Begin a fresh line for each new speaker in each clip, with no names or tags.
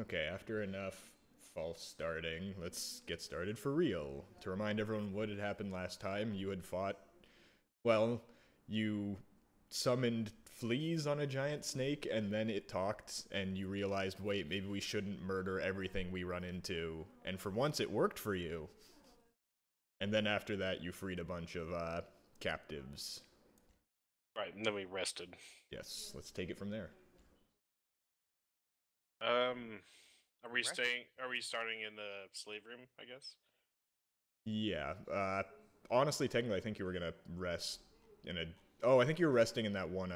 Okay, after enough false starting, let's get started for real. To remind everyone what had happened last time, you had fought. Well, you summoned fleas on a giant snake, and then it talked, and you realized, wait, maybe we shouldn't murder everything we run into. And for once, it worked for you. And then after that, you freed a bunch of captives.
Right, and then we rested.
Yes, let's take it from there.
Are we staying? Are we starting in the slave room? I guess.
Yeah. Honestly, technically, I think you were gonna rest in a. Oh, I think you were resting in that one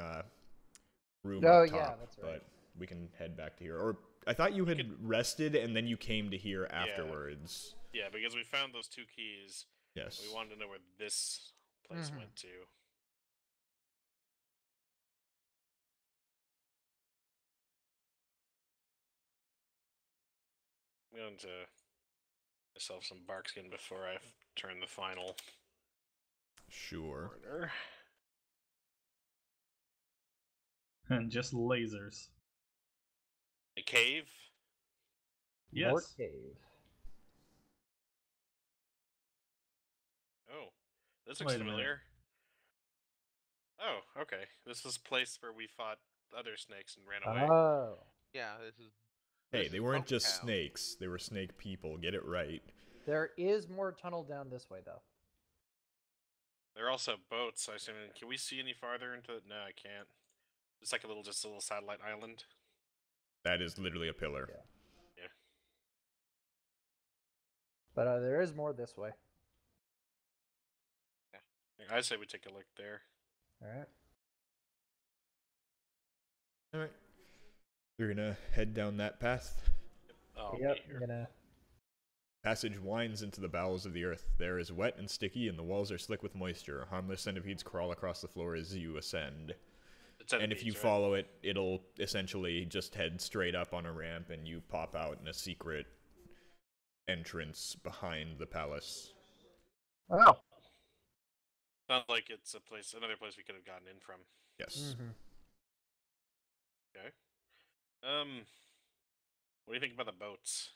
room
Oh,
up top.
yeah, that's right.
But we can head back to here. Or I thought you had rested and then you came to here afterwards.
Yeah, because we found those two keys.
Yes.
We wanted to know where this place went to. I'm going to myself some barkskin before I turn the final.
Sure.
Order.
And just lasers.
A cave?
Yes.
More cave.
Oh, this looks familiar. Oh, okay. This is a place where we fought other snakes and ran away.
Oh.
Yeah, this is.
Hey, they weren't just
Town.
snakes. They were snake people. Get it right.
There is more tunnel down this way, though.
There are also boats. I assume. Can we see any farther into it? No, I can't. It's like just a little satellite island.
That is literally a pillar.
Yeah.
But there is more this way.
I say we take a look there.
Alright.
Alright. You're gonna head down that path.
Oh,
Yep, I'm gonna...
Passage winds into the bowels of the earth. The air is wet and sticky, and the walls are slick with moisture. Harmless centipedes crawl across the floor as you ascend. And if you follow it, it'll essentially just head straight up on a ramp, and you pop out in a secret entrance behind the palace.
Oh!
Sounds like it's another place we could have gotten in from.
Yes.
Okay. What do you think about the boats?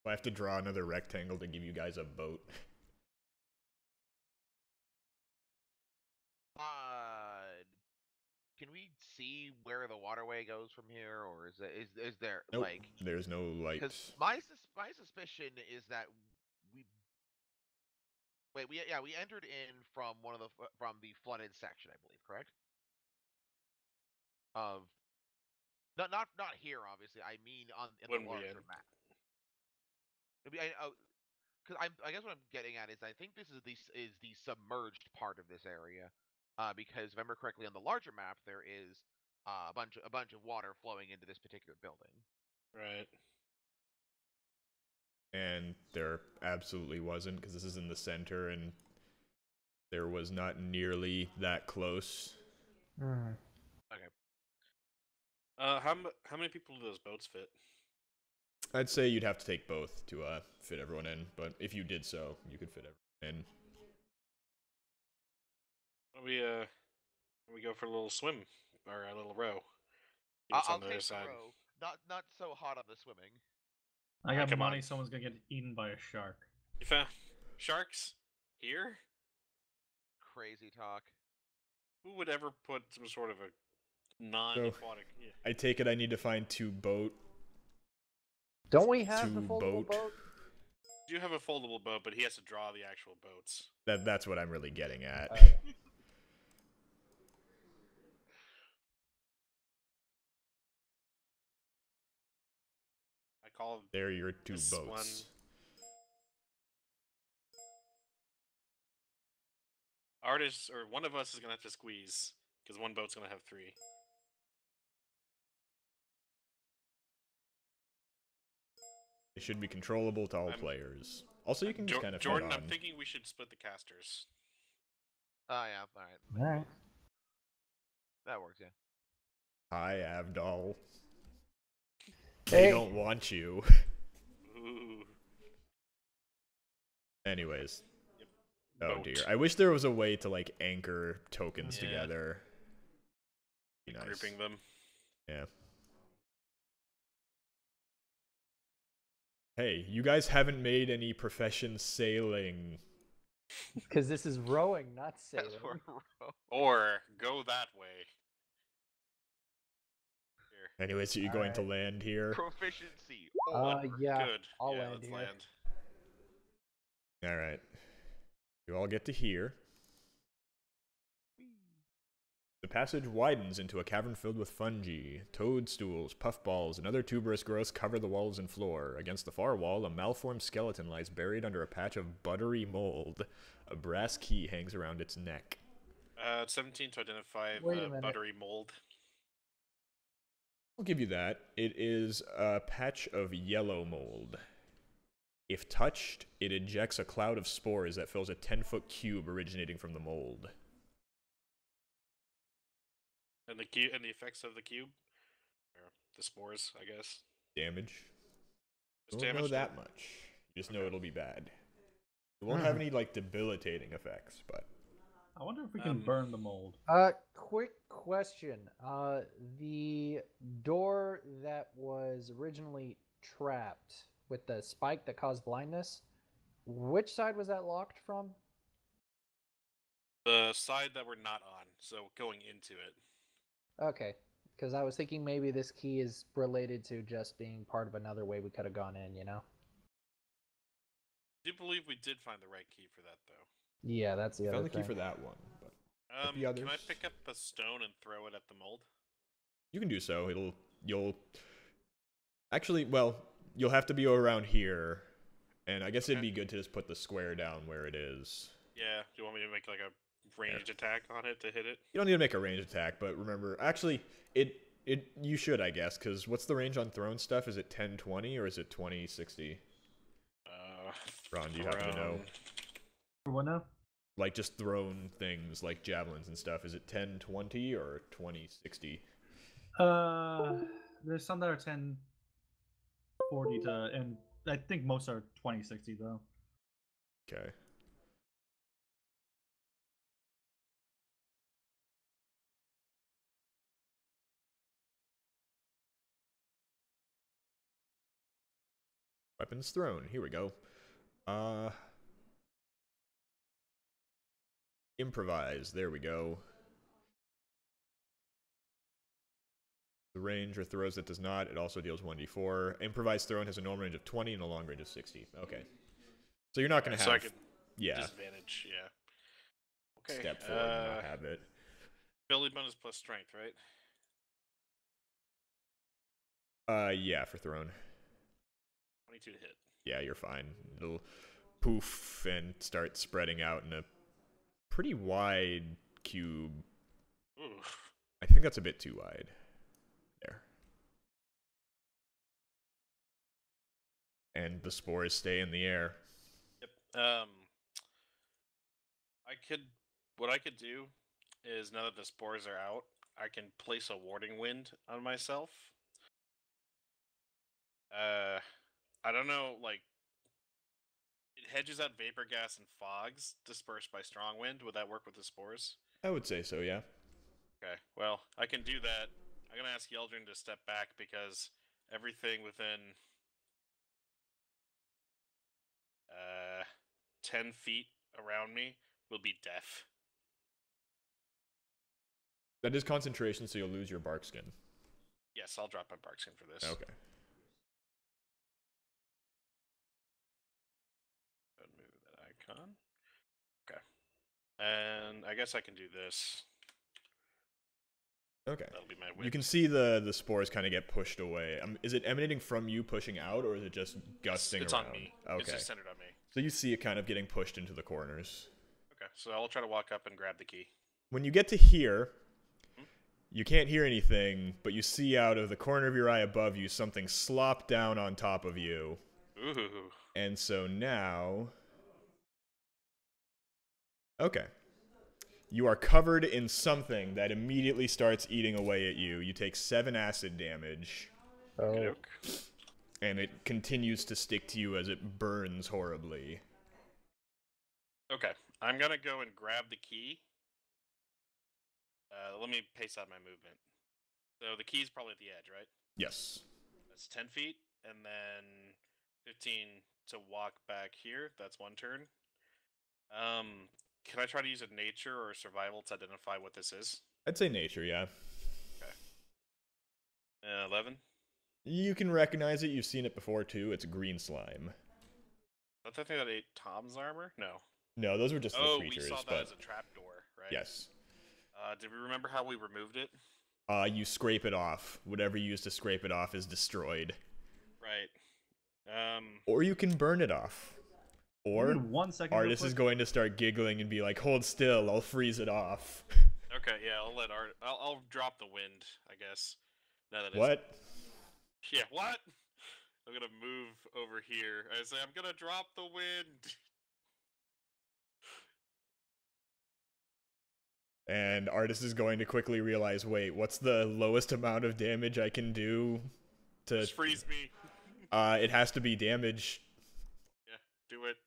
I have to draw another rectangle to give you guys a boat.
Can we see where the waterway goes from here, or is there
Nope,
like?
there's no light.
Because my suspicion is that we entered in from from the flooded section, I believe, correct? Of not here, obviously. I mean in the larger map. Because I guess what I'm getting at is I think this is the submerged part of this area, because if I remember correctly, on the larger map there is a bunch of water flowing into this particular building.
Right.
And there absolutely wasn't, because this is in the center, and there was not nearly that close.
Okay. How many people do those boats fit?
I'd say you'd have to take both to fit everyone in, but if you did so, you could fit everyone in.
We go for a little swim or a little row.
I'll take the row. Not so hot on the swimming.
I got money. Someone's gonna get eaten by a shark.
You found sharks here?
Crazy talk.
Who would ever put some sort of a non-aquatic?
So, I take it I need to find two boat.
Don't we have the foldable boat?
You have a foldable boat, but he has to draw the actual boats.
That's what I'm really getting at.
I call
there your two boats.
One. Artist, or one of us is gonna have to squeeze, because one boat's gonna have three.
It should be controllable to all players. Also, you can just kind of
Jordan, I'm thinking we should split the casters.
Oh, yeah, alright. That works, yeah.
Hi, Avdol.
Hey.
They don't want you.
Ooh.
Anyways.
Yep.
Oh dear. I wish there was a way to, like, anchor tokens together.
Be nice. Grouping them.
Yeah. Hey, you guys haven't made any profession sailing.
Because this is rowing, not sailing.
That's where
Or go that way. Here.
Anyways, so you're going to land here?
Proficiency.
Yeah,
Good.
I'll
yeah,
land
let's
here.
land.
Alright. You all get to here. The passage widens into a cavern filled with fungi. Toadstools, puffballs, and other tuberous growths cover the walls and floor. Against the far wall, a malformed skeleton lies buried under a patch of buttery mold. A brass key hangs around its neck.
17 to identify
Wait a
the
minute.
buttery mold.
I'll give you that. It is a patch of yellow mold. If touched, it ejects a cloud of spores that fills a 10-foot cube originating from the mold.
And the cube and the effects of the cube? Or the spores, I guess.
Damage?
Just
Don't know
damage
that
to-
much. You just know it'll be bad. It won't have any, like, debilitating effects, but...
I wonder if we can burn the mold.
Quick question. The door that was originally trapped with the spike that caused blindness, which side was that locked from?
The side that we're not on, so going into it.
Okay, because I was thinking maybe this key is related to just being part of another way we could have gone in, you know?
I do believe we did find the right key for that, though.
Yeah, that's the
I
other
found the
thing.
key for that one, but... the
Can I
others?
pick up the stone and throw it at the mold?
You can do so. You'll... Actually, well, you'll have to be around here. And I guess it'd be good to just put the square down where it is.
Yeah, do you want me to make like a ranged attack on it to hit it?
You don't need to make a ranged attack, but remember... Actually, you should, I guess, because what's the range on thrown stuff? Is it 10-20 or is it 20-60? Ron, do you happen to know?
What now?
Like, just thrown things, like javelins and stuff. Is it 10-20 or 20-60?
There's some that are 10, 40 to, and I think most are 20-60 though.
Okay. Weapons thrown. Here we go. Improvise. There we go. The range or throws that does not, it also deals 1d4. Improvised thrown has a normal range of 20 and a long range of 60. Okay. So you're not going to have...
So I could
yeah.
disadvantage, yeah. Okay.
Step forward and not have it.
Ability bonus plus strength, right?
Yeah, for thrown.
22 to hit.
Yeah, you're fine. It'll poof and start spreading out in a pretty wide cube.
Ooh.
I think that's a bit too wide. There. And the spores stay in the air.
Yep. What I could do is, now that the spores are out, I can place a warding wind on myself. I don't know, like, it hedges out vapor gas and fogs dispersed by strong wind. Would that work with the spores?
I would say so, yeah.
Okay, well, I can do that. I'm gonna ask Yeldrin to step back because everything within 10 feet around me will be deaf.
That is concentration, so you'll lose your bark skin.
Yes, I'll drop my bark skin for this.
Okay.
Move that icon. Okay. And I guess I can do this.
Okay.
That'll be my win.
You can see the spores kind of get pushed away. Is it emanating from you pushing out, or is it just gusting
it's
around?
on me.
Okay.
It's just centered on me.
So you see it kind of getting pushed into the corners.
Okay, so I'll try to walk up and grab the key.
When you get to here, you can't hear anything, but you see out of the corner of your eye above you something slop down on top of you.
Ooh.
And so now... Okay. You are covered in something that immediately starts eating away at you. You take 7 acid damage.
Oh.
And it continues to stick to you as it burns horribly.
Okay, I'm gonna go and grab the key. Let me pace out my movement. So the key's probably at the edge, right?
Yes.
That's 10 feet, and then 15 to walk back here. That's one turn. Can I try to use a nature or survival to identify what this is?
I'd say nature, yeah.
11.
You can recognize it. You've seen it before too. It's green slime.
That's the thing that ate Tom's armor? No.
No, those were just the creatures.
We saw that
but
as a trapdoor, right?
yes.
Did we remember how we removed it?
You scrape it off. Whatever you use to scrape it off is destroyed.
Right.
Or you can burn it off. Or
Give me 1 second. real
Artus
quick.
is going to start giggling and be like, "Hold still, I'll freeze it off."
Okay, yeah, I'll let I'll drop the wind, I guess. Now that
What?
Yeah, what? I'm gonna move over here. I say I'm gonna drop the wind.
And Artus is going to quickly realize, wait, what's the lowest amount of damage I can do to...
Just freeze me.
It has to be damage.
Yeah, do it.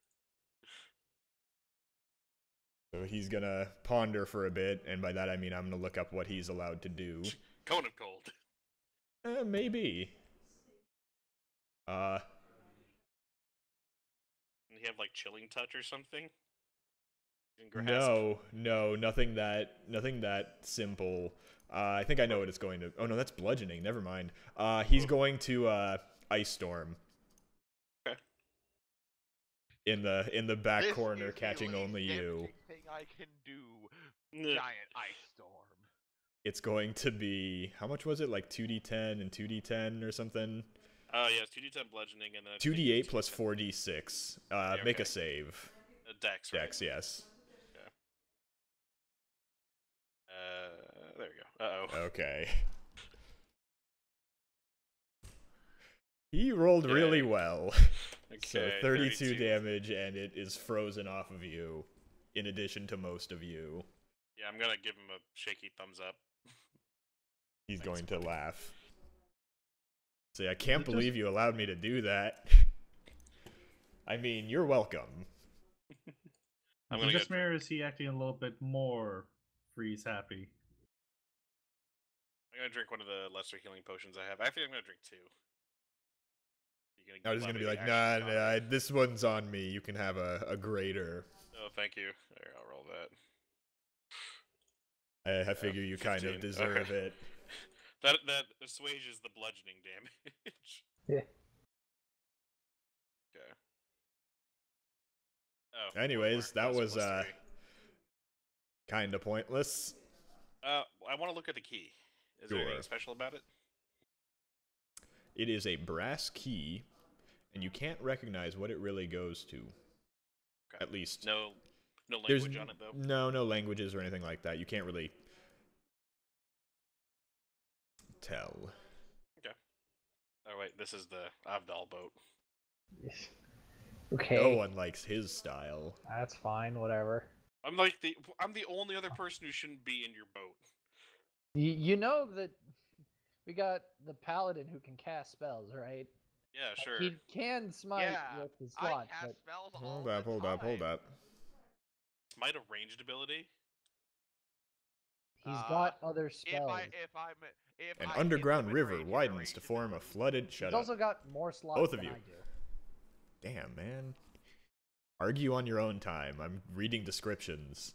So he's gonna ponder for a bit, and by that I mean I'm gonna look up what he's allowed to do.
Cone of cold.
Maybe.
And you have like chilling touch or something?
No, nothing that simple. I think I know what it's going to... Oh no, that's bludgeoning, never mind. He's going to, Ice Storm.
Okay.
In the back
This
corner,
is the
catching
least
only you.
damaging thing I can do. Giant ice storm.
It's going to be... How much was it? Like 2d10 and 2d10 or something?
Yeah, it's 2d10 bludgeoning and then...
2d8 plus 4d6. Make
okay.
a save.
Dex, right?
Dex, yes.
There we go. Uh-oh.
Okay. He rolled really well.
Okay,
So 32 damage, and it is frozen off of you, in addition to most of you.
Yeah, I'm gonna give him a shaky thumbs up.
He's
Thanks,
going to
buddy.
laugh. Say, I can't
Just-
believe you allowed me to do that. I mean, you're welcome.
I'm
So
gonna
just mirror, is he acting a little bit more freeze happy?
I'm gonna drink one of the lesser healing potions I have. Actually, I'm gonna drink 2.
I was gonna be
allow me
like,
to actually
nah,
stop it?
this one's on me. You can have a greater.
Oh, thank you. There, I'll roll that.
I figure you kind
15.
of deserve it.
That assuages the bludgeoning damage.
Yeah.
Okay. Oh.
Anyways,
one more.
that was
+3.
kind of pointless.
I want to look at the key. Is there anything
Sure.
special about it?
It is a brass key, and you can't recognize what it really goes to.
Okay.
At least.
No
There's
language on it though.
no languages or anything like that. You can't really tell.
Oh wait, this is the Avdal boat.
Okay,
No one likes his style.
that's fine. Whatever.
I'm the only other person who shouldn't be in your boat.
You know that we got the paladin who can cast spells, right?
Yeah,
Like,
sure.
He can smite
Yeah,
with his
I
sword,
cast
but
spells all
Hold
the
up, hold up, hold
time.
up.
Might a ranged ability.
he's got other
If
spells.
An
I hit
underground
with
river
range,
widens
range
to form a
ability.
flooded...
He's
Shut up.
also got more slots
Both of
than
you.
I do.
Damn, man. Argue on your own time. I'm reading descriptions.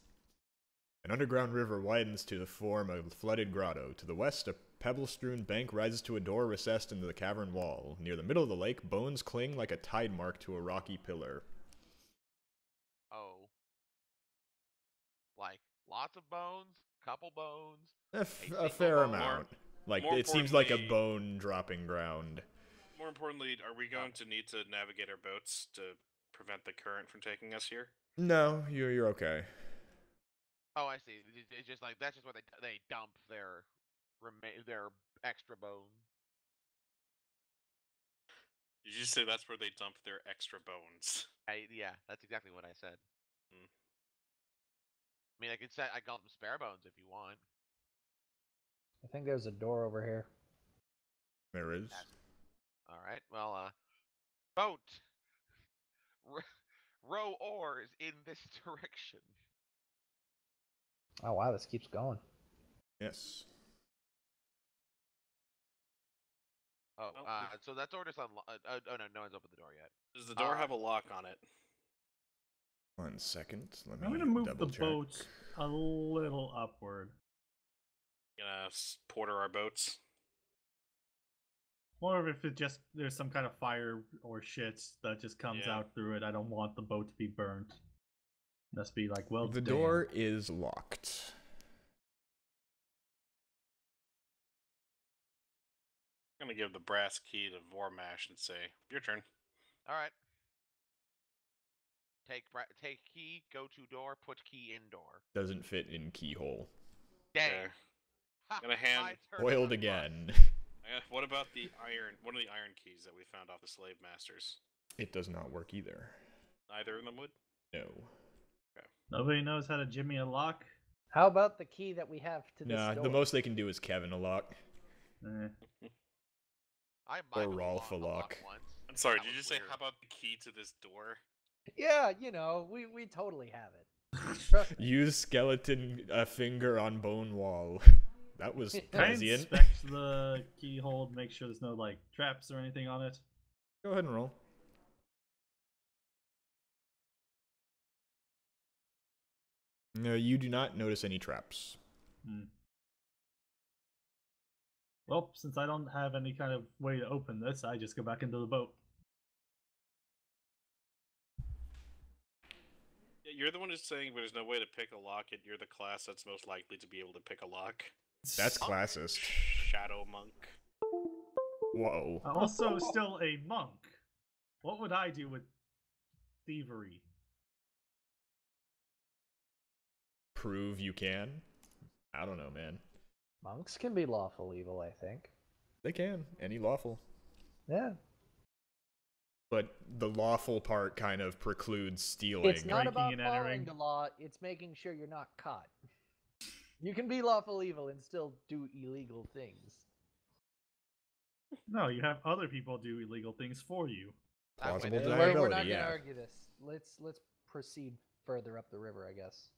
An underground river widens to form a flooded grotto. To the west, a pebble-strewn bank rises to a door recessed into the cavern wall. Near the middle of the lake, bones cling like a tide mark to a rocky pillar.
Oh. Like, lots of bones, couple bones.
A
single
fair
bone.
amount. Like,
more
it seems like a
importantly-
bone dropping ground.
More importantly, are we going to need to navigate our boats to prevent the current from taking us here?
No, you're okay.
Oh, I see. It's just like that's just where they dump their their extra bone.
Did you say that's where they dump their extra bones?
Yeah, that's exactly what I said.
Hmm.
I mean, I could say I call them spare bones if you want.
I think there's a door over here.
There is.
All right. Well, boat. Row oars in this direction.
Oh wow, this keeps going.
Yes.
Oh,
Oh.
so that door just unlocked. Oh no, no one's opened the door yet.
Does the door have a lock on it?
1 second. Let me
I'm gonna move the
double check.
boat a little upward.
Gonna porter our boats.
Or if it just there's some kind of fire or shit that just comes
Yeah.
out through it. I don't want the boat to be burnt. Must be like, well,
The
damn.
door is locked.
I'm gonna give the brass key to Vormash and say, "Your turn."
All right. Take key, go to door, put key in door.
Doesn't fit in keyhole.
Dang.
Okay.
Ha,
Gonna hand-
my turn
Foiled
to fuck.
again.
What about the iron? One of the iron keys that we found off the slave masters?
It does not work either.
Neither of them would.
No.
Nobody knows how to jimmy a lock.
How about the key that we have to this
Nah,
door?
the most they can do is Kevin a lock.
Eh.
I
Or
might have
Rolf a
unlocked the
lock.
once.
I'm sorry.
That
Did you
was
just say
weird.
how about the key to this door?
Yeah, you know, we totally have it. Trust me.
Use skeleton finger on bone wall. That was
Can
Can I
transient.
inspect the keyhole to make sure there's no like traps or anything on it?
Go ahead and roll. No, you do not notice any traps.
Hmm. Well, since I don't have any kind of way to open this, I just go back into the boat.
Yeah, you're the one who's saying there's no way to pick a lock, and you're the class that's most likely to be able to pick a lock.
That's classist.
Shadow monk.
Whoa.
I'm also still a monk. What would I do with thievery?
Prove you can? I don't know, man.
Monks can be lawful evil, I think.
They can. Any lawful.
Yeah.
But the lawful part kind of precludes stealing.
It's not
Breaking
about
and
following
entering.
the law, it's making sure you're not caught. You can be lawful evil and still do illegal things.
No, you have other people do illegal things for you.
Plausible
We're
deniability,
We're not gonna
yeah.
argue this. Let's proceed further up the river, I guess.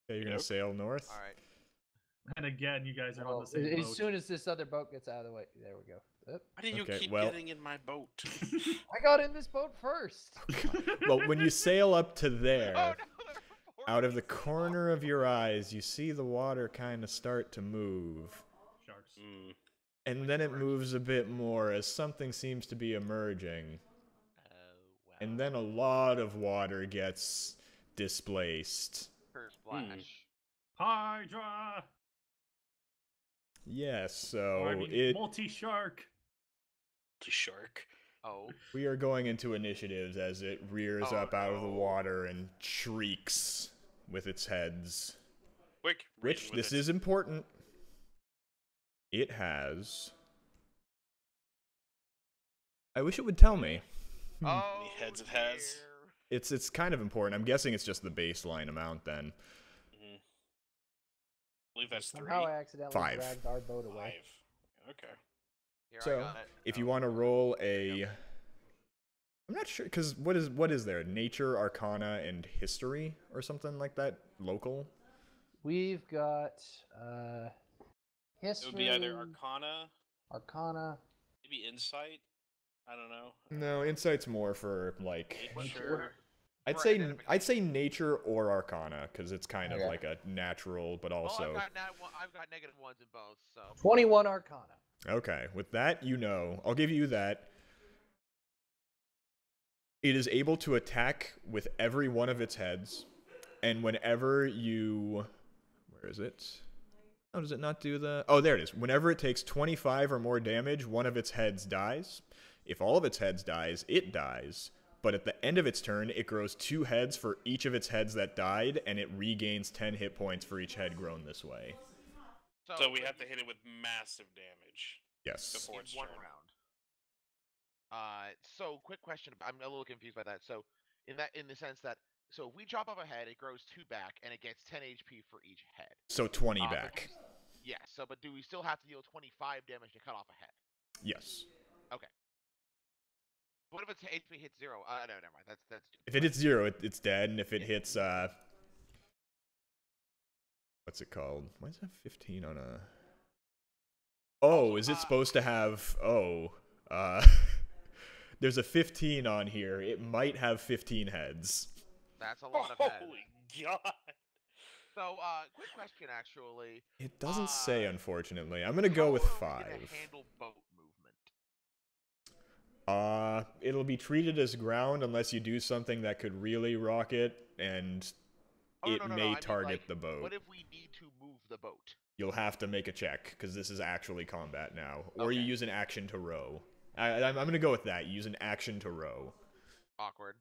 Okay, you're gonna
Nope.
sail north?
All right.
And again, you guys are on
Well,
the same
as
boat.
soon as this other boat gets out of the way, there we go. Oop.
Why do you
Okay,
keep
well-
getting in my boat?
I got in this boat first.
Well, when you sail up to there,
Oh no! There were four
out of the
pieces
corner of your eyes, you see the water kind of start to move.
Sharks.
Mm.
And then it moves a bit more as something seems to be emerging.
Oh wow.
And then a lot of water gets displaced.
First splash.
Hydra!
Yes, so
Or I mean,
it
multi-shark.
Shark.
Oh.
we are going into initiatives as it rears
Oh,
up out of the
no.
water and shrieks with its heads.
Quick.
Rich,
reading with
this
it.
is important. It has. I wish it would tell me.
Oh.
Many heads it has.
dear.
It's kind of important. I'm guessing it's just the baseline amount then.
Mhm. I believe that's
Somehow I
three.
accidentally
5.
dragged our boat away.
5. Okay.
Here, I
So,
got it.
if
Oh.
you want to roll a, I'm not sure because what is there? Nature, Arcana, and History or something like that. Local.
We've got
It
history,
would be either Arcana,
Arcana.
maybe Insight. I don't know.
No, Insight's more for like.
Nature.
I'd
For
say
identification.
Nature or Arcana because it's kind of
Okay.
like a natural, but
Well,
also.
I've got negative ones in both, so.
21 Arcana.
Okay, with that, I'll give you that. It is able to attack with every one of its heads, and whenever you... Where is it? Oh, does it not do the... Oh, there it is. Whenever it takes 25 or more damage, one of its heads dies. If all of its heads dies, it dies. But at the end of its turn, it grows 2 heads for each of its heads that died, and it regains 10 hit points for each head grown this way.
So we have to hit it with massive damage
Yes.
before
in
it's
one
turn.
round. So quick question. I'm a little confused by that. So in the sense that so if we chop off a head, it grows 2 back, and it gets 10 HP for each head.
So 20
But
back.
Yeah. So, but do we still have to deal 25 damage to cut off a head?
Yes.
What if its HP hits 0? No, never mind. That's.
If it hits 0, it's dead, and if it hits, what's it called? Why does it have 15 on a... Oh, is it supposed to have... Oh, there's a 15 on here. It might have 15 heads.
That's a lot of heads.
Holy god!
So, quick question, actually.
It doesn't say, unfortunately. I'm gonna go with
How are we
5.
gonna handle boat movement?
It'll be treated as ground unless you do something that could really rock it, and
Oh,
it
no, I
may
mean,
target
like,
the boat.
What if we need to move the boat?
You'll have to make a check, because this is actually combat now. Or you
Okay.
use an action to row. I'm gonna go with that. You use an action to row.
Awkward.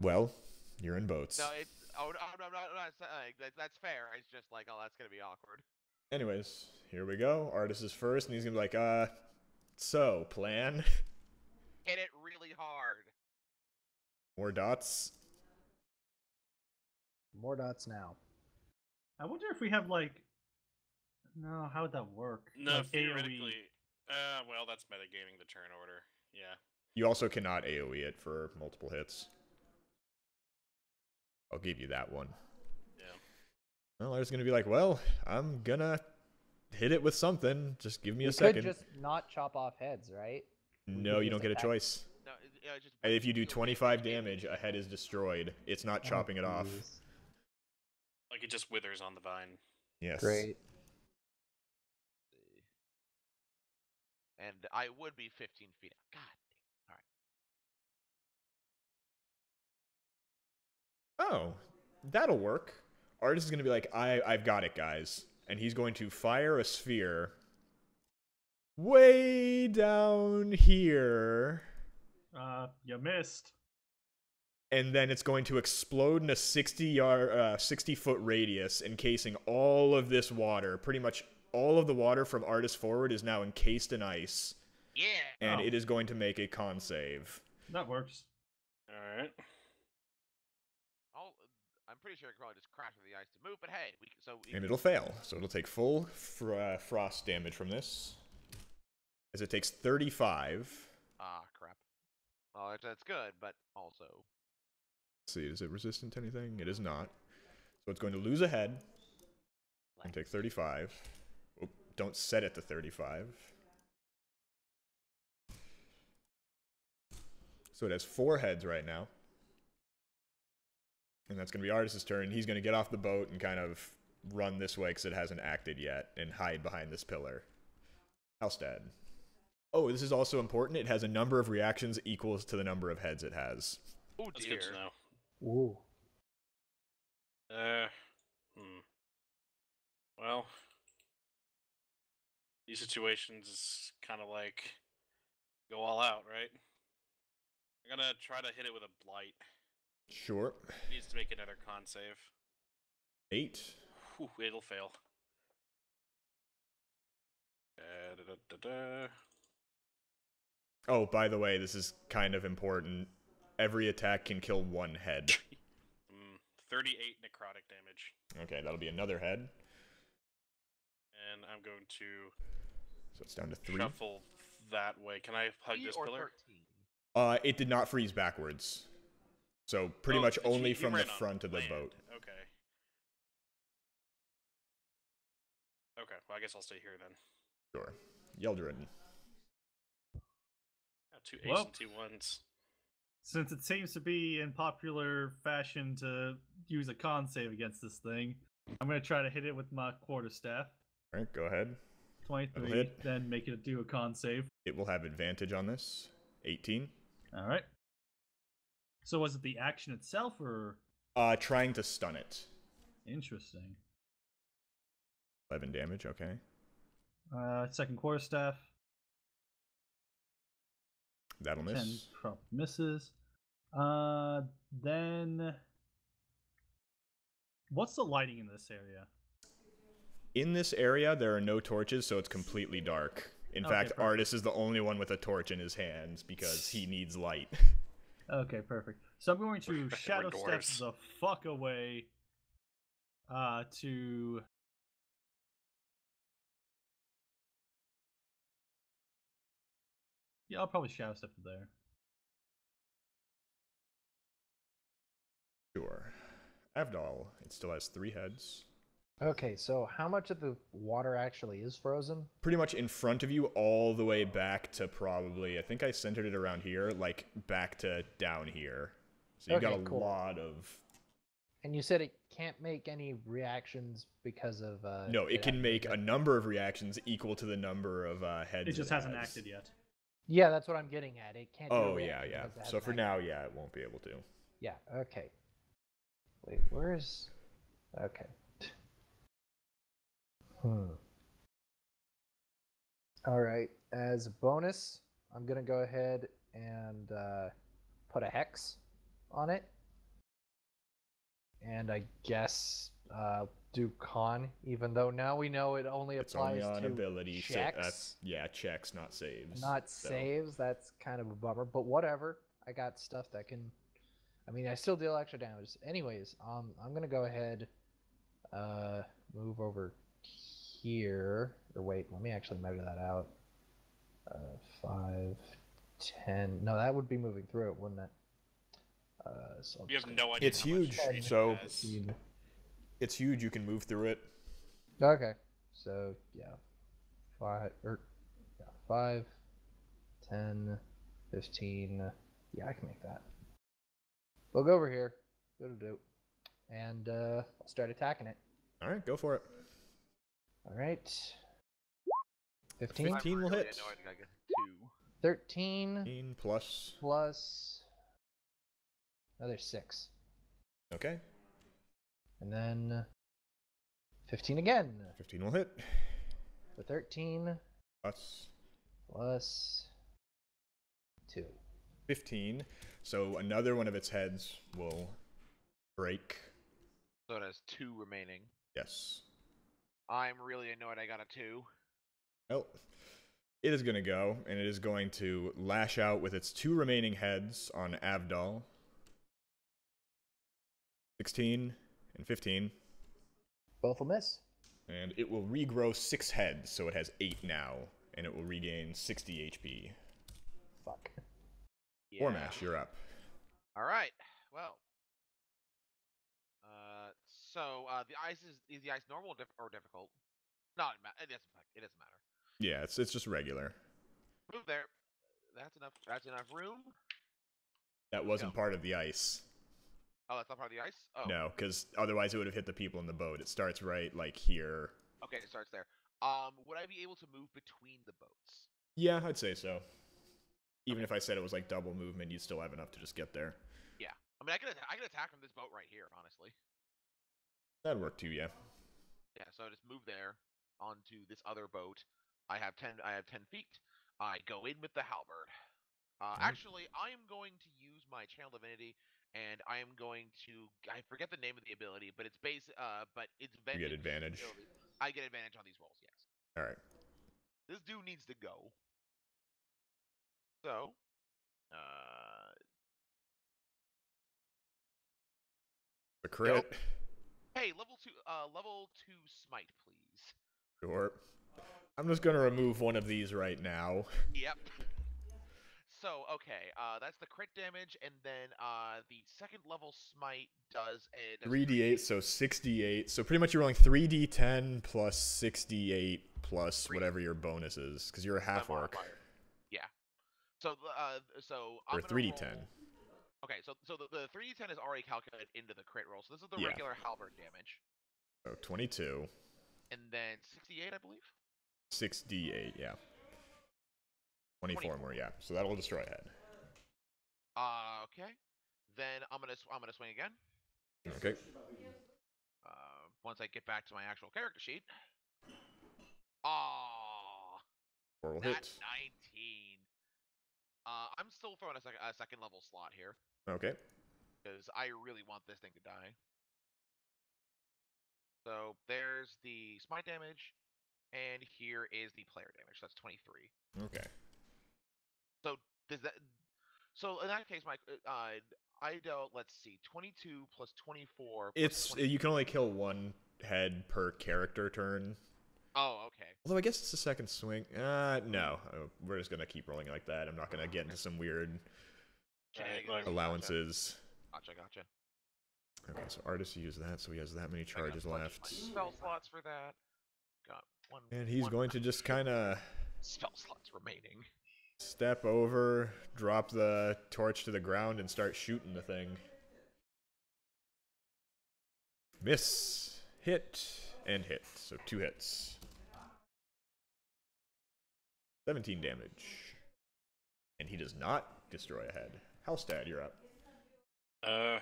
Well, you're in boats.
No, it's... Oh, no, I'm not saying... That's fair. It's just like, oh, that's gonna be awkward.
Anyways, here we go. Artus is first, and he's gonna be like, so, plan?
Hit it really hard.
More dots?
More dots now.
I wonder if we have like. No, how would that work?
No,
Like, AoE.
theoretically. Well, that's metagaming the turn order. Yeah.
You also cannot AoE it for multiple hits. I'll give you that one.
Yeah.
Well, I was gonna be like, well, I'm gonna hit it with something. Just give me
You
a second.
could just not chop off heads, right?
No,
could
you
just
don't get a
attack.
choice.
No, it's just...
If you do
feel
25
damage.
damage, a head is destroyed. It's not
Oh,
chopping it off.
jeez.
Like it just withers on the vine.
Yes.
Great.
And I would be 15 feet out. God damn. Alright.
Oh, that'll work. Artis is gonna be like, I've got it, guys. And he's going to fire a sphere way down here.
You missed.
And then it's going to explode in a 60-foot radius, encasing all of this water. Pretty much all of the water from Artis forward is now encased in ice.
Yeah!
And
Oh.
it is going to make a con save.
That works.
Alright.
I'm pretty sure I could probably just crash with the ice to move, but hey,
And it'll fail. So it'll take full frost damage from this. As it takes 35.
Ah, crap. Well, that's good, but also...
Let's see, is it resistant to anything? It is not. So it's going to lose a head. And take 35. Oop, don't set it to 35. So it has 4 heads right now. And that's going to be Artis' turn. He's going to get off the boat and kind of run this way because it hasn't acted yet and hide behind this pillar. Halstead. Oh, this is also important. It has a number of reactions equals to the number of heads it has.
Oh,
That's
dear.
good to know.
Ooh.
Well, these situations is kind of like go all out, right? I'm gonna try to hit it with a blight.
Sure.
It needs to make another con save.
8.
Whew, it'll fail. Da-da-da-da-da.
Oh, by the way, this is kind of important. Every attack can kill 1 head.
38 necrotic damage.
Okay, that'll be another head.
And I'm going to
So it's down to 3.
shuffle that way. Can I hug
3
this
or
pillar?
13?
It did not freeze backwards. So pretty
Oh,
much
you
only from the
ran on
front of the
land.
boat.
Okay. Okay, well I guess I'll stay here then.
Sure. Yeldred.
Got 2
Well.
and 2 1s.
Since it seems to be in popular fashion to use a con save against this thing, I'm going to try to hit it with my quarterstaff.
Alright, go ahead.
23,
hit.
then make it do a con save.
It will have advantage on this. 18.
All right. So was it the action itself, or
Trying to stun it.
interesting?
11 damage, okay.
Second quarterstaff,
That'll
10
miss.
prop misses. Then what's the lighting in this area?
In this area, there are no torches, so it's completely dark. In
Okay,
fact,
perfect.
Artis is the only one with a torch in his hands because he needs light.
Okay, perfect. So I'm going to
We're
shadow step
dwarves.
the fuck away to yeah, I'll probably shadow step to there.
Sure. Avdol, it still has 3 heads.
Okay, so how much of the water actually is frozen?
Pretty much in front of you, all the way back to probably, I think I centered it around here, like back to down here. So you've got
Okay,
a
cool.
lot of.
And you said it can't make any reactions because of
No, it can
having
make
been-
a number of reactions equal to the number of heads.
It just hasn't
has.
acted yet.
Yeah, that's what I'm getting at. It can't. Do a
Oh yeah,
reaction
yeah.
because it
So
hasn't
for
acted.
now, yeah, it won't be able to.
Yeah. Okay. Wait, where is? Okay. All right. As a bonus, I'm gonna go ahead and put a hex on it, and I guess do con, even though now we know it only
It's
applies
only on
to
ability.
checks,
Yeah, checks, not saves.
not
so.
saves. That's kind of a bummer, but whatever. I got stuff that can. I mean, I still deal extra damage. Anyways, I'm gonna go ahead, move over here. Or wait, let me actually measure that out. 5, 10. No, that would be moving through it, wouldn't it? So I'm
You
just
have
gonna-
no idea.
It's
how much
huge,
it
so-
has.
15.
It's huge. You can move through it.
Okay, so yeah, 5, 10, 15. Yeah, I can make that. We'll go over here. Do. And I'll start attacking it.
All right, go for it.
All right. 15?
15 will
really
hit.
annoyed I get 2.
13
15 plus.
plus another 6.
Okay.
And then 15 again.
15 will hit.
So 13
Plus
plus 2.
15. So another one of its heads will break.
So it has 2 remaining.
Yes.
I'm really annoyed I got a 2.
Well, it is going to go, and it is going to lash out with its 2 remaining heads on Avdol. 16 and 15.
Both will miss.
And it will regrow 6 heads, so it has 8 now, and it will regain 60 HP.
Fuck.
Yeah.
Ormash, you're up.
All right. Well. The ice is the ice normal or difficult? No, it doesn't matter.
Yeah, it's just regular.
Move there. That's enough. That's enough room.
That wasn't part of the ice.
Oh, that's not part of the ice. Oh.
No, because otherwise it would have hit the people in the boat. It starts right, like, here.
Okay, it starts there. Would I be able to move between the boats?
Yeah, I'd say so. Even if I said it was, like, double movement, you'd still have enough to just get there.
Yeah. I mean, I could attack from this boat right here, honestly.
That'd work too, yeah.
Yeah. So I just move there onto this other boat. I have 10 feet. I go in with the halberd. Actually, I am going to use my channel divinity, and I am going to. I forget the name of the ability, but it's but it's
You get advantage.
ability. I get advantage on these rolls. Yes.
All right.
This dude needs to go. So,
The crit.
hey, level 2 smite, please.
Sure. I'm just gonna remove one of these right now.
Yep. So, okay, that's the crit damage, and then the second level smite does
3d8, so 68. So pretty much you're rolling 3d10 plus 68 plus whatever your bonus is, because you're a half orc.
Yeah. So, I'm
Or
gonna
3d10.
roll- Okay, so the 3d10 is already calculated into the crit roll, so this is the
Yeah.
regular halberd damage,
So 22.
and then 68, I believe.
6d8, yeah. 24 more, yeah. So that'll destroy a head.
Okay. Then I'm gonna swing again.
Okay.
Once I get back to my actual character sheet. Ah,
4 will
that
hit.
19. I'm still throwing a second level slot here
Okay.
because I really want this thing to die. So there's the smite damage, and here is the player damage. That's 23.
Okay.
So does that? So in that case, Mike, I dealt. Let's see, 22 plus 24. Plus
It's
20.
you can only kill one head per character turn.
Oh, okay.
Although I guess it's a second swing. No. We're just gonna keep rolling like that. I'm not gonna get into some weird
Right, like-
allowances.
Gotcha.
Okay, so Artus used that, so he has that many charges
I got
left.
spell slots for that. Got one.
And he's
one
going to just kind of
spell slots remaining.
step over, drop the torch to the ground, and start shooting the thing. Miss, hit, and hit. So 2 hits. 17 damage. And he does not destroy a head. Halstad, you're up.
Okay.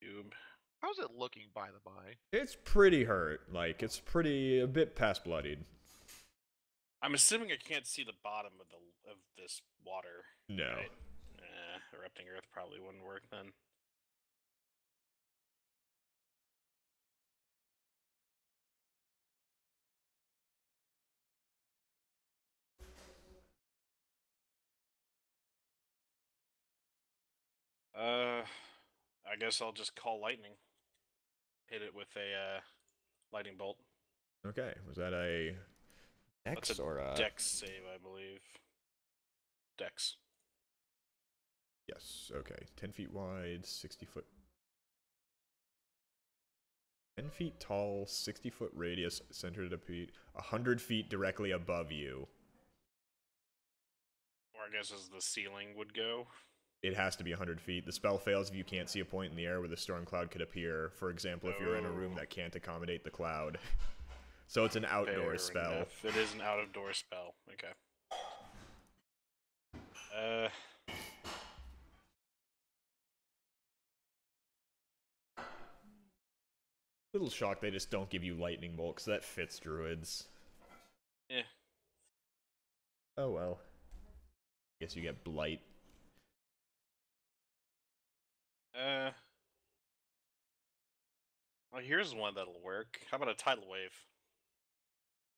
Cube.
How's it looking, by the by?
It's pretty hurt. Like, it's a bit past bloodied.
I'm assuming I can't see the bottom of this water.
No.
Right? Erupting Earth probably wouldn't work then. I guess I'll just call lightning. Hit it with a lightning bolt.
Okay, was that a Dex
That's a
or a...
Dex save, I believe. Dex.
Yes, okay. 10 feet wide, 60 foot... 10 feet tall, 60 foot radius, centered at a feet, 100 feet directly above you.
Or I guess as the ceiling would go.
It has to be 100 feet. The spell fails if you can't see a point in the air where the storm cloud could appear. For example, if you're in a room that can't accommodate the cloud. So it's an outdoor
Fair
spell.
enough. It is an out-of-door spell. Okay.
Little shocked they just don't give you lightning bolt, because that fits druids.
Yeah.
Oh well. Guess you get blight.
Well, here's one that'll work. How about a tidal wave?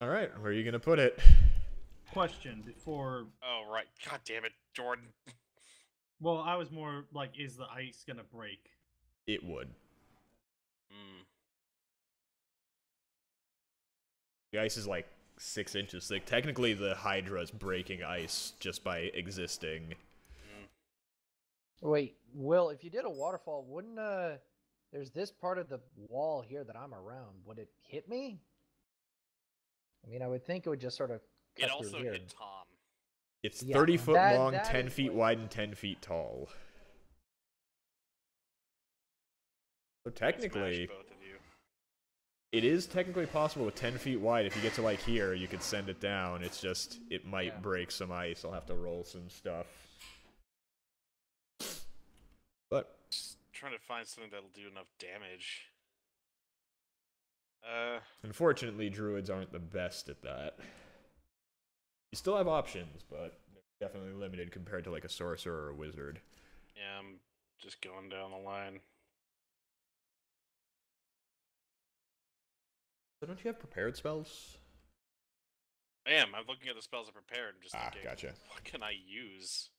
Alright, where are you gonna put it?
Question before.
Oh, right. God damn it, Jordan.
Well, I was more like, is the ice gonna break?
It would. The ice is like 6 inches thick. Technically, the Hydra is breaking ice just by existing.
Wait, Will, if you did a waterfall, wouldn't there's this part of the wall here that I'm around. Would it hit me? I mean, I would think it would just sort of cut
It also
through here.
hit Tom.
It's
Yeah,
30 foot long,
that
10
is
feet
what-
wide, and 10 feet tall. So technically,
Smash both of you.
it is technically possible with 10 feet wide. If you get to like here, you could send it down. It's just, it might
Yeah.
break some ice. I'll have to roll some stuff. But
Just trying to find something that'll do enough damage.
unfortunately, druids aren't the best at that. You still have options, but they're definitely limited compared to like a sorcerer or a wizard.
Yeah, I'm just going down the line.
So don't you have prepared spells?
I am. I'm looking at the spells I prepared and just
Ah,
thinking,
gotcha.
what can I use?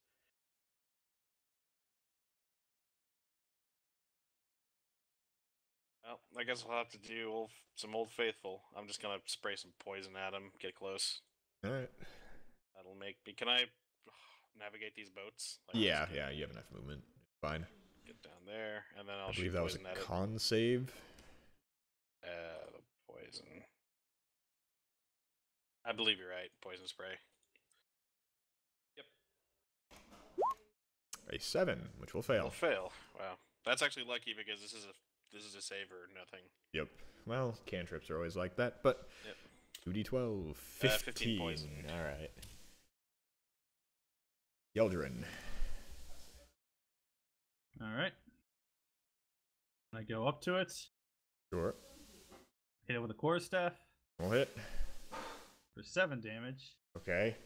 Well, I guess I'll have to do some Old Faithful. I'm just gonna spray some poison at him, get close.
Alright.
That'll make me... Can I navigate these boats? Like,
Yeah,
just
yeah, you have enough movement. Fine.
Get down there, and then I'll
I
shoot
believe that was
poison at
a
it.
con save.
The poison. I believe you're right. Poison spray. Yep.
A 7, which will fail.
Will fail. Wow. That's actually lucky because this is a save or nothing.
Yep. Well, cantrips are always like that, but
Yep.
2d12, 15.
15 poison.
Alright. Yeldrin.
Alright. I go up to it,
Sure.
hit it with a quarterstaff
We'll hit.
for 7 damage.
Okay.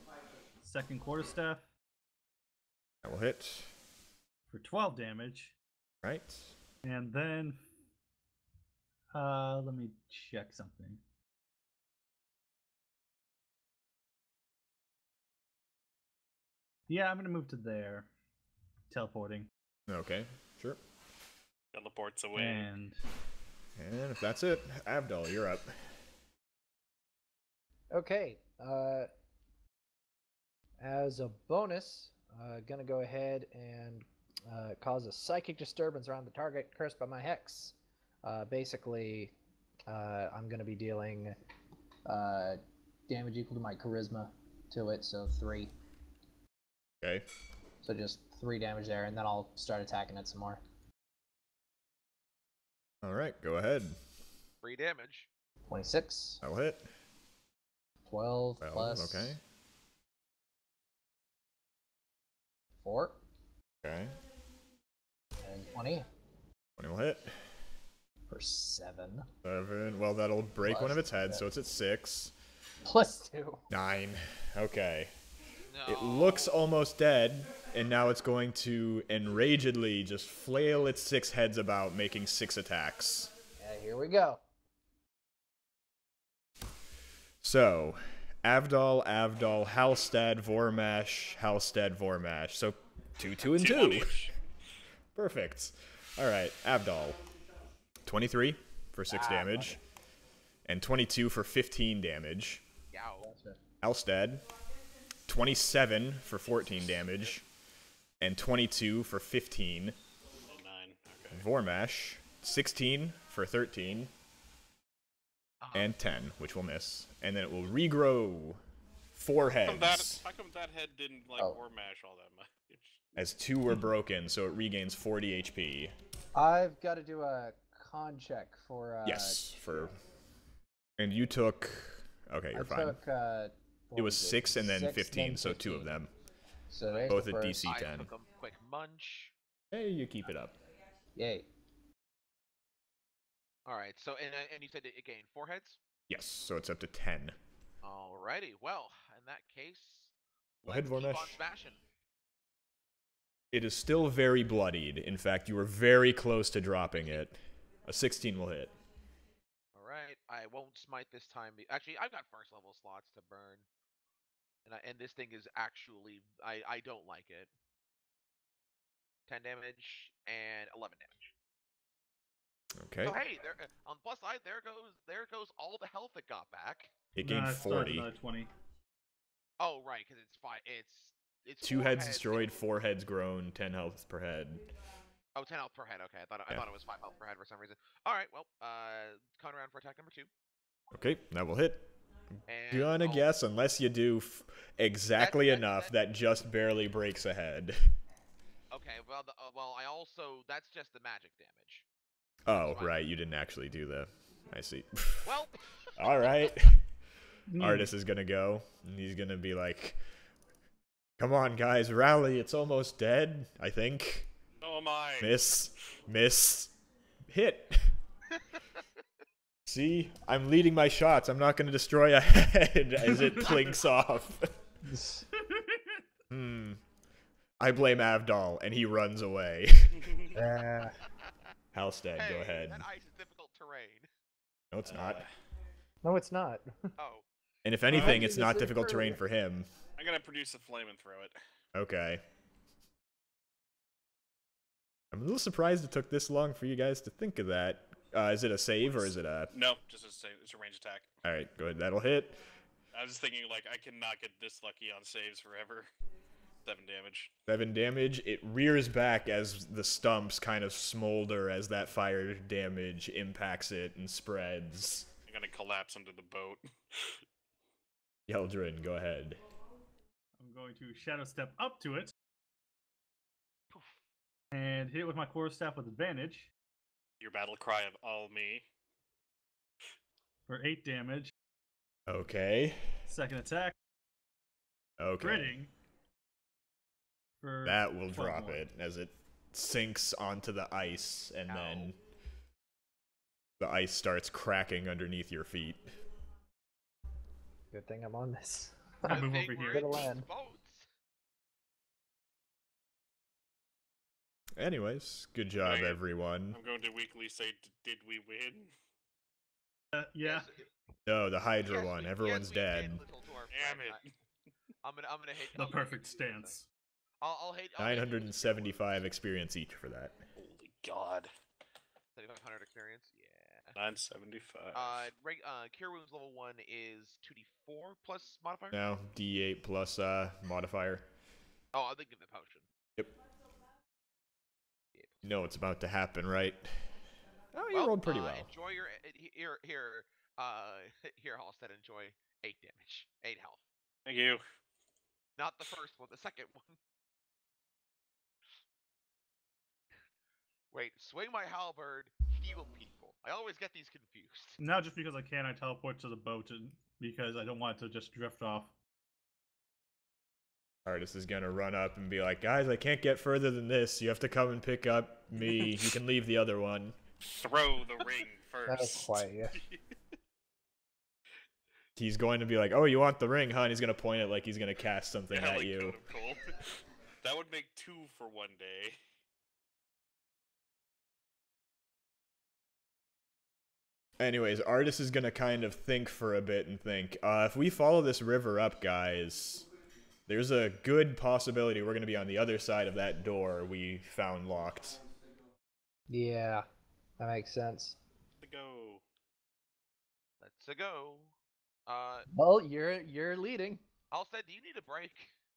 Second quarterstaff
That will hit.
for 12 damage.
Right.
And then, let me check something. Yeah, I'm gonna move to there. Teleporting.
Okay. Sure.
Teleports away.
And
And if that's it, Avdol, you're up.
Okay. As a bonus, Gonna go ahead and cause a psychic disturbance around the target cursed by my hex. Basically, I'm gonna be dealing damage equal to my charisma to it, so 3.
Okay.
So just 3 damage there, and then I'll start attacking it some more.
All right, go ahead.
3 damage.
26.
That'll hit.
12
Well,
plus
okay.
4.
Okay.
And 20
20 will hit.
for 7.
7. Well, that'll break
Plus
one of its heads, so
7.
it's at 6.
Plus 2.
9. Okay.
No.
It looks almost dead, and now it's going to enragedly just flail its 6 heads about, making 6 attacks.
Yeah, here we go.
So, Avdol, Halstad, Vormash, Halstad, Vormash. So, 2, 2, and 2. Perfect. Alright, Avdol. 23 for 6 damage. And 22 for 15 damage.
Yow.
Halstad. 27 for 14 damage. And 22 for 15.
9. Okay.
Vormash. 16 for 13. And 10, which will miss. And then it will regrow 4 heads.
How come that head didn't war mash all that much?
As 2 were broken, so it regains 40 HP.
I've got to do a con check for.
Yes, for. And you took. Okay, you're fine. It was 6 and then 15, so 2 of them.
So there's
Both
the
at
first.
DC
I
10.
took a quick munch.
Hey, you keep it up.
Yay.
Alright, so, and you said it gained 4 heads?
Yes, so it's up to 10.
Alrighty, well, in that case,
Go ahead,
let's keep
Vormesh.
on smashing.
It is still very bloodied. In fact, you were very close to dropping it. A 16 will hit.
Alright, I won't smite this time. Actually, I've got first level slots to burn. And this thing is actually, I don't like it. 10 damage and 11 damage.
Okay.
So hey, there, on the plus side, there goes all the health it got back.
It gained
Nah, it's still
40.
another 20.
Oh right, because it's
2
4
heads destroyed, 4 heads grown, 10 health per head.
Oh, 10 health per head. Okay, I thought
Yeah.
it was 5 health per head for some reason. All right, well, count around for attack number 2.
Okay, that will hit.
And
Gonna
I'll-
guess, unless you do exactly
That-
enough, that just barely breaks a head.
Okay, well, well, I also that's just the magic damage.
Oh, right, you didn't actually do the... I see.
Well,
Alright. Artus is gonna go, and he's gonna be like, come on, guys, rally, it's almost dead, I think.
Oh my!
Miss, hit. See, I'm leading my shots, I'm not gonna destroy a head as it plinks off. I blame Avdol, and he runs away. Halstad,
hey,
go ahead.
that ice is difficult terrain.
No, it's not.
No, it's not.
Oh,
And if anything,
did
it's
you
not
say
difficult terrain
earlier?
for him.
I'm gonna produce a flame and throw it.
Okay. I'm a little surprised it took this long for you guys to think of that. Is it a save or is it a...
No, just it's a range attack.
Alright, go ahead. That'll hit.
I was thinking like I cannot get this lucky on saves forever. 7 damage.
7 damage. It rears back as the stumps kind of smolder as that fire damage impacts it and spreads.
I'm gonna collapse under the boat.
Yeldrin, go ahead.
I'm going to Shadow Step up to it. And hit it with my quarterstaff with advantage
Your battle cry of all me.
for 8 damage.
Okay.
Second attack,
Okay.
critting. For
That will
12
drop
more.
it as it sinks onto the ice, and
Ow.
then the ice starts cracking underneath your feet.
Good thing I'm on this.
I'll move
Good
over
thing
here.
we're
Good
in
land.
these boats.
Anyways, good job,
Okay.
everyone.
I'm going to weakly say, did we win?
Yeah.
Yes,
No, the Hydra
yes,
one.
we-
Everyone's
yes, we did,
dead.
little dwarf
Damn
friend.
it.
I'm gonna hit
The perfect stance.
I'll hate
975 experience each for that.
Holy god.
7,500 experience. Yeah.
975.
Cure Wounds level 1 is 2d4 plus modifier.
Now, D8 plus modifier.
Oh, I'm thinking the potion.
Yep. You know what's about to happen, right? Oh, you
Well,
rolled pretty well.
Enjoy your here, Halstead. Enjoy 8 damage, 8 health.
Thank you.
Not the first one, the second one. Wait, swing my halberd, heal people. I always get these confused.
Now, just because I can, I teleport to the boat because I don't want it to just drift off.
Artus is gonna run up and be like, guys, I can't get further than this. You have to come and pick up me. You can leave the other one.
Throw the ring first.
That was quiet, yeah.
He's going to be like, oh, you want the ring, huh? And he's gonna point it like he's gonna cast something
Yeah,
at
like
you.
Code of Cold. That would make 2 for one day.
Anyways, Artus is gonna kind of think for a bit and think, if we follow this river up, guys, there's a good possibility we're gonna be on the other side of that door we found locked.
Yeah, that makes sense.
To go.
Let's go.
Well, you're leading.
Halstead, do you need a break?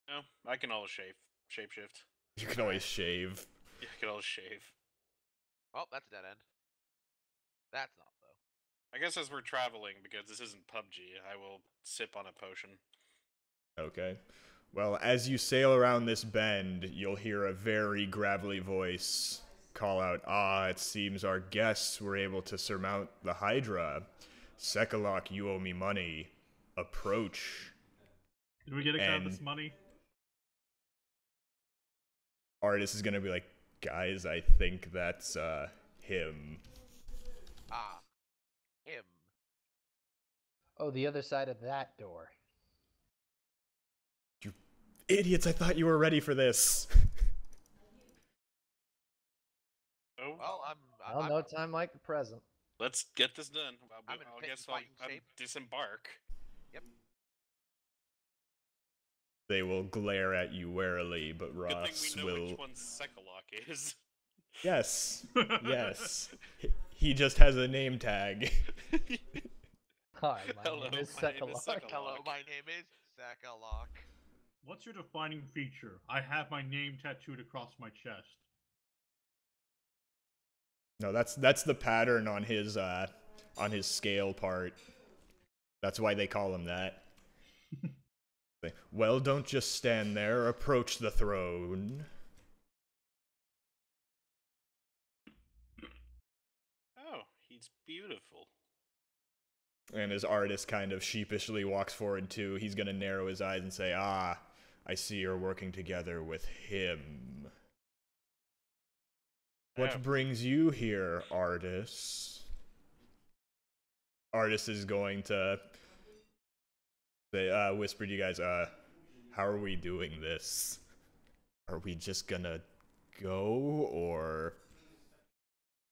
No, I can always shapeshift.
You can always shave.
Yeah, I can always shave.
Oh, that's a dead end. That's not though.
I guess as we're traveling, because this isn't PUBG, I will sip on a potion.
Okay. Well, as you sail around this bend, you'll hear a very gravelly voice call out, it seems our guests were able to surmount the Hydra. Sekalok, you owe me money. Approach.
Did we get a cut of
And-
this money?
Artus is gonna be like, guys, I think that's, him.
Him.
Oh, the other side of that door.
Idiots, I thought you were ready for this.
Oh,
Well,
Well, no time like the present.
let's get this done.
I'm in
I
fit
guess
fighting
I'll
shape.
disembark.
They will glare at you warily, but
Good
Ross
thing we know
will...
which one Sekalok is.
Yes. Yes. He just has a name tag.
Hi, my
Hello,
name is
my name is
Sekalok.
Sekalok.
Hello, my name is Sekalok.
What's your defining feature? I have my name tattooed across my chest.
No, that's the pattern on his scale part. That's why they call him that. Well, don't just stand there. Approach the throne.
Oh, he's beautiful.
And as Artus kind of sheepishly walks forward too, he's gonna narrow his eyes and say, I see you're working together with him. What
Oh.
brings you here, Artus? Artus is going to say, whisper to you guys, how are we doing this? Are we just gonna go, or...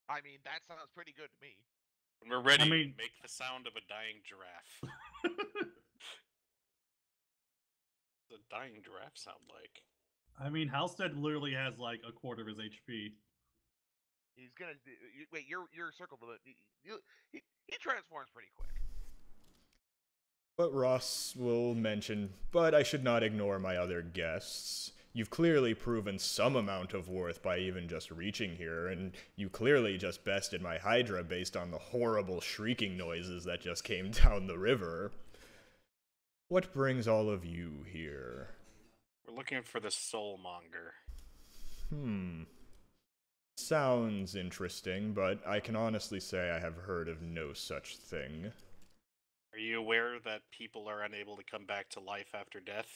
I mean, that sounds pretty good to me.
When we're ready,
I mean-
make the sound of a dying giraffe. What's a dying giraffe sound like?
I mean, Halstead literally has like a quarter of his HP.
He's gonna wait. You're circled with it. He transforms pretty quick.
But Ross will mention, but I should not ignore my other guests. You've clearly proven some amount of worth by even just reaching here, and you clearly just bested my Hydra based on the horrible shrieking noises that just came down the river. What brings all of you here?
We're looking for the soulmonger.
Sounds interesting, but I can honestly say I have heard of no such thing.
Are you aware that people are unable to come back to life after death?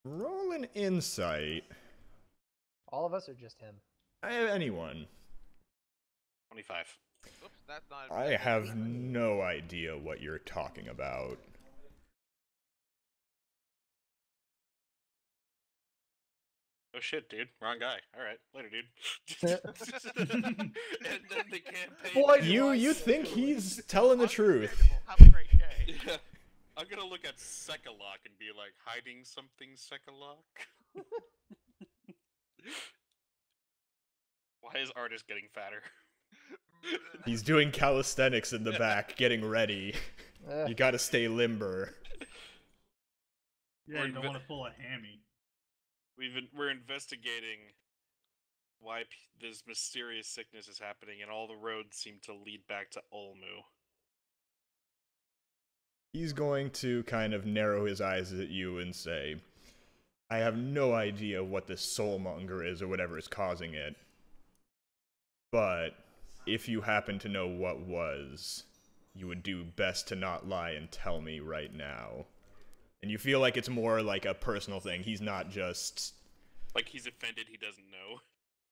Roll an insight.
All of us or just him?
Anyone.
25.
Oops, that's not.
I have no idea what you're talking about.
Oh shit, dude. Wrong guy. Alright, later, dude. And then the campaign.
Boy,
You think he's telling the truth.
Understandable. Have a great day.
Yeah. I'm gonna look at Sekalok and be like, hiding something, Sekalok? Why is Artus getting fatter?
He's doing calisthenics in the back, getting ready.
Eh,
You gotta stay limber.
Yeah,
We're
you don't
inve-
want to pull a hammy.
We're investigating why this mysterious sickness is happening, and all the roads seem to lead back to Olmu.
He's going to kind of narrow his eyes at you and say, I have no idea what this soulmonger is or whatever is causing it. But if you happen to know what was, you would do best to not lie and tell me right now. And you feel like it's more like a personal thing. He's not just...
Like he's offended he doesn't know.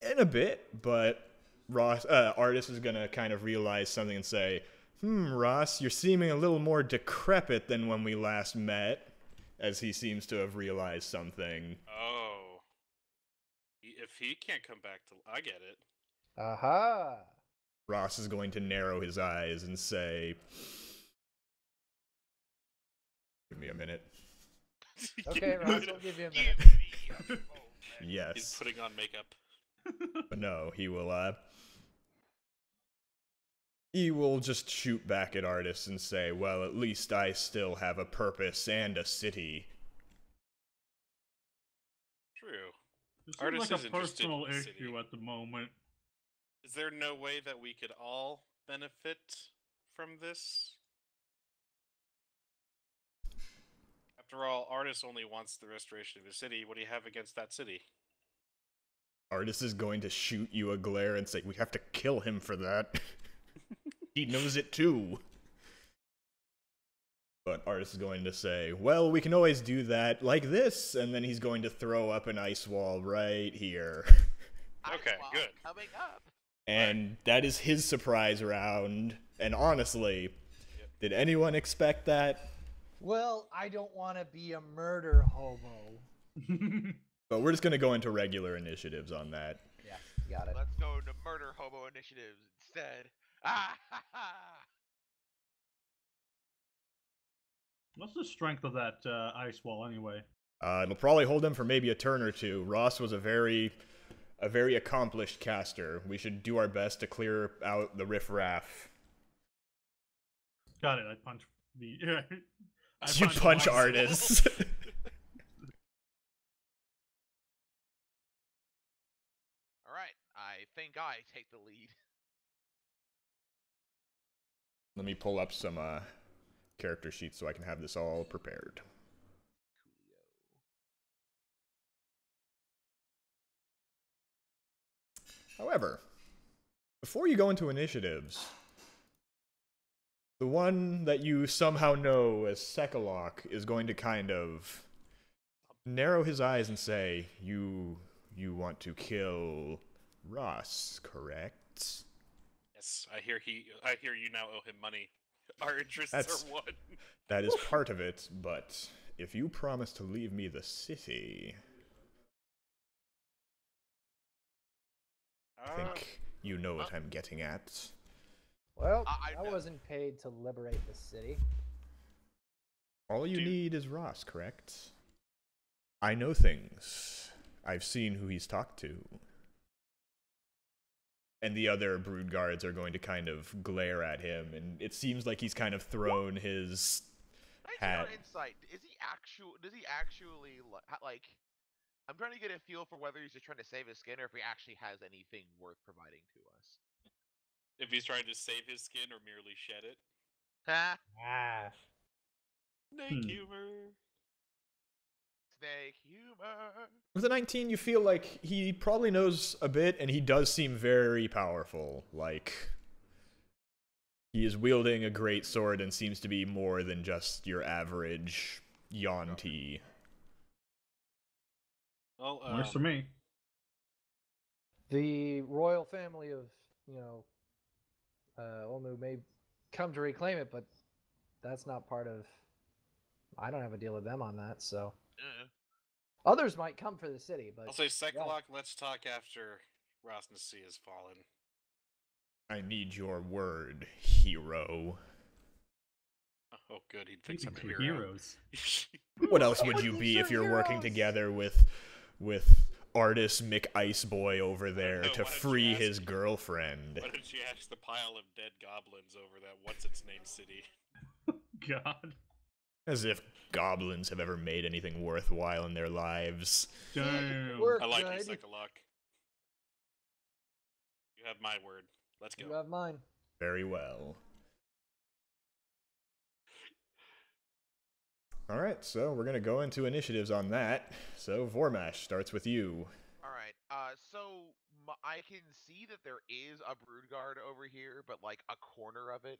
In a bit, but Artus is gonna kind of realize something and say, Ross, you're seeming a little more decrepit than when we last met, as he seems to have realized something.
Oh. If he can't come back to... I get it.
Aha!
Ross is going to narrow his eyes and say, give me a minute.
Okay, Ross, I'll give you a minute.
Yes.
He's putting on makeup.
But no, he will just shoot back at Artus and say, well, at least I still have a purpose and a city.
True.
This
Artus
is like
is
a
interested in
personal
the city.
issue at the moment.
Is there no way that we could all benefit from this? After all, Artus only wants the restoration of the city. What do you have against that city?
Artus is going to shoot you a glare and say, we have to kill him for that. He knows it too. But Artus is going to say, well, we can always do that like this, and then he's going to throw up an ice wall right here.
Okay, good.
Coming up.
And that is his surprise round. And honestly, did anyone expect that?
Well, I don't want to be a murder hobo.
But we're just going to go into regular initiatives on that.
Yeah, got it.
Let's go to murder hobo initiatives instead. Ah ha ha!
What's the strength of that ice wall anyway?
It'll probably hold him for maybe a turn or two. Ross was a very accomplished caster. We should do our best to clear out the riffraff.
Got it. I punch the.
You punch Artus.
All right, I think I take the lead.
Let me pull up some character sheets so I can have this all prepared. However, before you go into initiatives, the one that you somehow know as Sekalok is going to kind of narrow his eyes and say, you want to kill Ross, correct?
Yes, I hear you now owe him money. Our interests
That's-
are one.
That is part of it, but if you promise to leave me the city, I think you know what I'm getting at.
Well,
I
I
know.
wasn't paid to liberate the city.
All you
Dude.
need is Ross, correct? I know things. I've seen who he's talked to. And the other brood guards are going to kind of glare at him, and it seems like he's kind of thrown his hat.
Insight. Does he actually like? I'm trying to get a feel for whether he's just trying to save his skin or if he actually has anything worth providing to us.
If he's trying to save his skin or merely shed it.
Ha!
Ah.
Snake humor.
Snake humor.
With a 19, you feel like he probably knows a bit, and he does seem very powerful. Like, he is wielding a great sword and seems to be more than just your average Yonti.
Well,
Works for me.
The royal family of, Olmu may come to reclaim it, but that's not part of... I don't have a deal with them on that, so... Others might come for the city, but...
I'll say, Sekalok, let's talk after Rosnasi has fallen.
I need your word, hero.
Oh, good. He thinks I'm a
Speaking
hero.
to heroes.
What else would you
These
be
are
if you're working
heroes.
together with Artus McIceboy over there
know,
to
why don't you
free
ask-
his girlfriend?
Why don't you ask the pile of dead goblins over that what's-its-name city?
God.
As if goblins have ever made anything worthwhile in their lives.
Damn.
We're
I like you,
good.
Psycholock. You have my word. Let's go.
You have mine.
Very well. Alright, so we're gonna go into initiatives on that. So, Vormash starts with you.
Alright, so I can see that there is a brood guard over here, but like a corner of it.